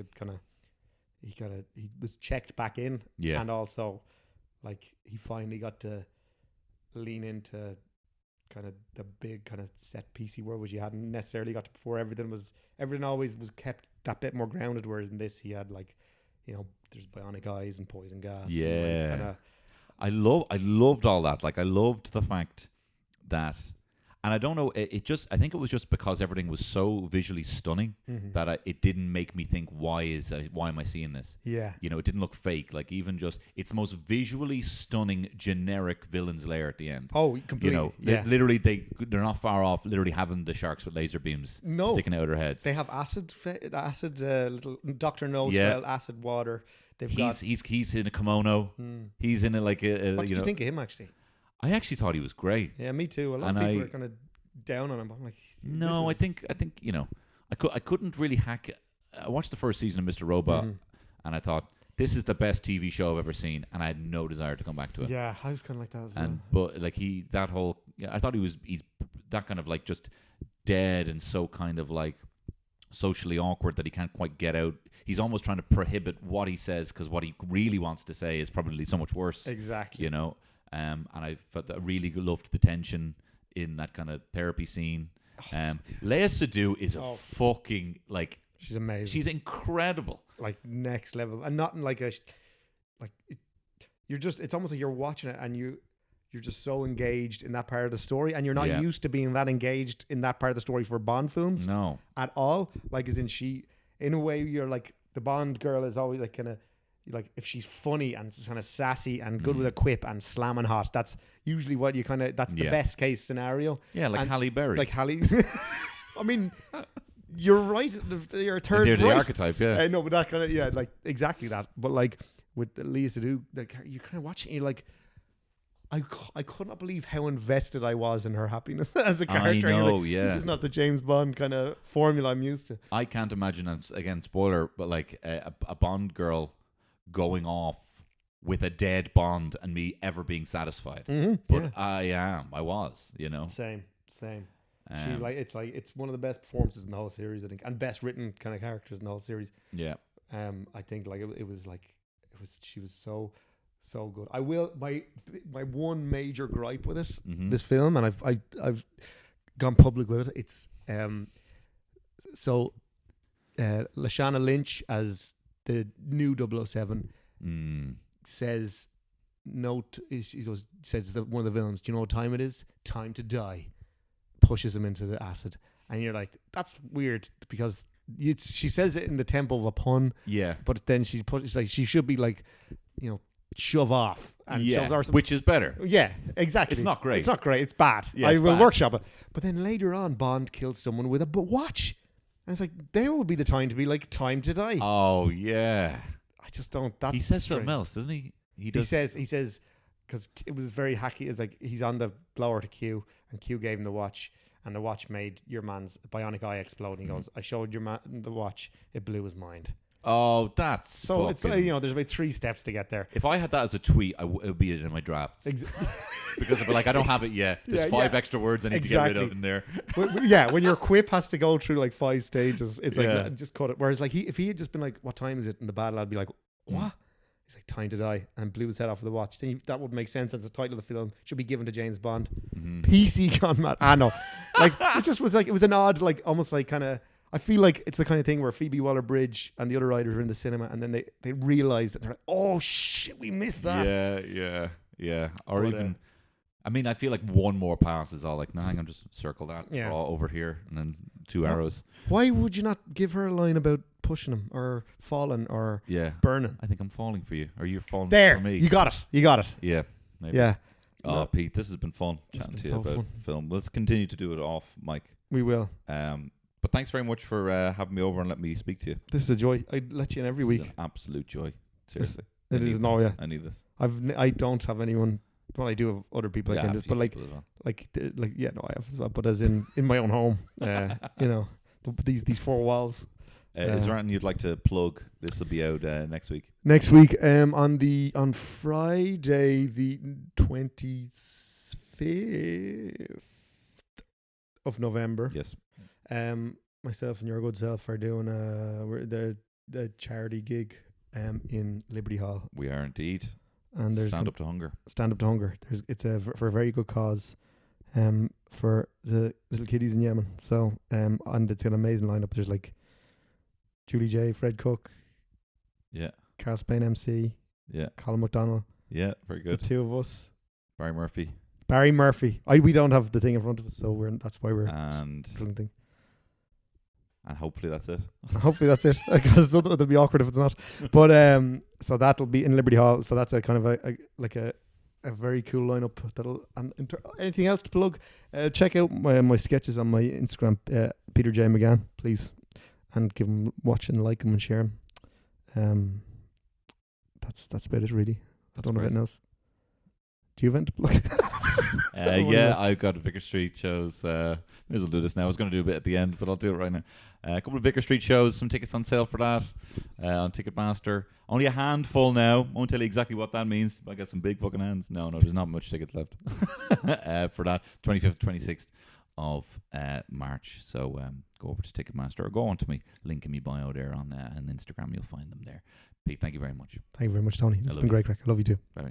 he was checked back in, and also like he finally got to lean into kind of the big kind of set piecey world which he hadn't necessarily got to before. Everything always was kept that bit more grounded, whereas in this he had like, there's bionic eyes and poison gas. Yeah. And like I loved all that. Like I loved the fact that, and I don't know, I think it was just because everything was so visually stunning that it didn't make me think, why am I seeing this? Yeah. It didn't look fake. Like even just, it's the most visually stunning generic villain's lair at the end. Oh, completely. They're not far off literally having the sharks with laser beams sticking out of their heads. They have acid little Dr. No style acid water. He's in a kimono. He's in what did you think of him actually? I actually thought he was great. Yeah, me too. A lot of people are kind of down on him. But I'm like, no, I think I couldn't really hack it. I watched the first season of Mr. Robot, and I thought this is the best TV show I've ever seen, and I had no desire to come back to it. Yeah, I was kind of like that as well. But like he's that kind of like just dead and so kind of like socially awkward that he can't quite get out. He's almost trying to prohibit what he says because what he really wants to say is probably so much worse. Exactly. You know, and I felt that I really loved the tension in that kind of therapy scene. Lea Seydoux is a fucking like. She's amazing. She's incredible. Like next level, and not in like a like. You're just. It's almost like you're watching it, and you're just so engaged in that part of the story, and you're not used to being that engaged in that part of the story for Bond films. No, at all. Like, as in she, in a way, you're like the Bond girl is always like kind of like if she's funny and kind of sassy and good with a quip and slamming hot. That's usually what you kind of. That's the best case scenario. Yeah, like Halle Berry. Like Halle. I mean. You're right. You're a third. They're the right. archetype, yeah. No, but that kind of like exactly that. But like with Lea Seydoux, like you kind of watching, you're like, I could not believe how invested I was in her happiness as a character. I know, like, this is not the James Bond kind of formula I'm used to. I can't imagine, again, spoiler, but like a Bond girl going off with a dead Bond and me ever being satisfied. Mm-hmm. But I was, you know. Same. She's it's one of the best performances in the whole series, I think, and best written kind of characters in the whole series. Yeah. I think like she was so good. I will my one major gripe with it, this film, and I've gone public with it. It's Lashana Lynch as the new 007 says says that one of the villains, do you know what time it is? Time to die. Pushes him into the acid, and you're like, that's weird because she says it in the tempo of a pun. Yeah, but then she should be like, you know, shove off and shoves off, which is better. Yeah, exactly. It's not great. It's bad. Yeah, I will workshop it. But then later on, Bond kills someone with a watch, and it's like there would be the time to be like, time to die. Oh yeah. I just don't. That's he says something else, doesn't he? He says. Because it was very hacky. It's like he's on the blower to Q, and Q gave him the watch, and the watch made your man's bionic eye explode. And he goes, "I showed your man the watch; it blew his mind." Oh, that's so. It's there's about 3 steps to get there. If I had that as a tweet, it would be in my drafts because I'd be like, I don't have it yet. There's 5 extra words I need to get rid of in there. When your quip has to go through like 5 stages, it's like just cut it. Whereas like if he had just been like, "What time is it?" in the battle, I'd be like, "What?" He's like, time to die, and blew his head off with the watch. That would make sense as the title of the film should be given to James Bond. PC gone mad. No, like it just was like it was an odd, like almost like kind of. I feel like it's the kind of thing where Phoebe Waller-Bridge and the other writers are in the cinema, and then they realize that they're like, oh shit, we missed that. Yeah. Or even, I mean, I feel like one more pass is all like, no, hang on, just circle that. Yeah. All over here, and then 2 arrows. Why would you not give her a line about pushing him or falling or burning? I think I'm falling for you, or you're falling for me. You got it. Yeah. Maybe. Yeah. Oh, Pete, this has been fun chatting to you about film. Let's continue to do it off, Mike. We will. But thanks very much for having me over and letting me speak to you. This is a joy. I'd let you in every week. An absolute joy. Seriously. It is no, yeah. I need this. I don't have anyone. Well, I do have other people I can do, but I have as well. But as in my own home, you know, these 4 walls. Is there anything you'd like to plug? This will be out next week. Next week, on Friday the 25th of November. Yes. Myself and your good self are doing the charity gig in Liberty Hall. We are indeed. And there's Stand Up to Hunger. Stand Up to Hunger. It's for a very good cause, for the little kiddies in Yemen. So and it's an amazing lineup. There's like Julie J, Fred Cook, Carl Spain MC, Colin McDonald, very good. The 2 of us, Barry Murphy. We don't have the thing in front of us, so that's why we're thing. And hopefully that's it. Because it'll be awkward if it's not. But so that'll be in Liberty Hall. So that's a kind of a very cool lineup. Anything else to plug? Check out my sketches on my Instagram, Peter J McGann, please, and give them watch and like them and share them. That's about it really. I don't know anything else. Do you have anything to plug? I've got Vicar Street shows. May as well do this now. I was going to do a bit at the end, but I'll do it right now. A couple of Vicar Street shows, some tickets on sale for that on Ticketmaster. Only a handful now. Won't tell you exactly what that means. I got some big fucking hands. No, there's not much tickets left for that. 25th, 26th of March. So go over to Ticketmaster or go on to me, link in my bio there on Instagram. You'll find them there. Pete, thank you very much. Thank you very much, Tony. It's been great, crack. I love you too. Bye.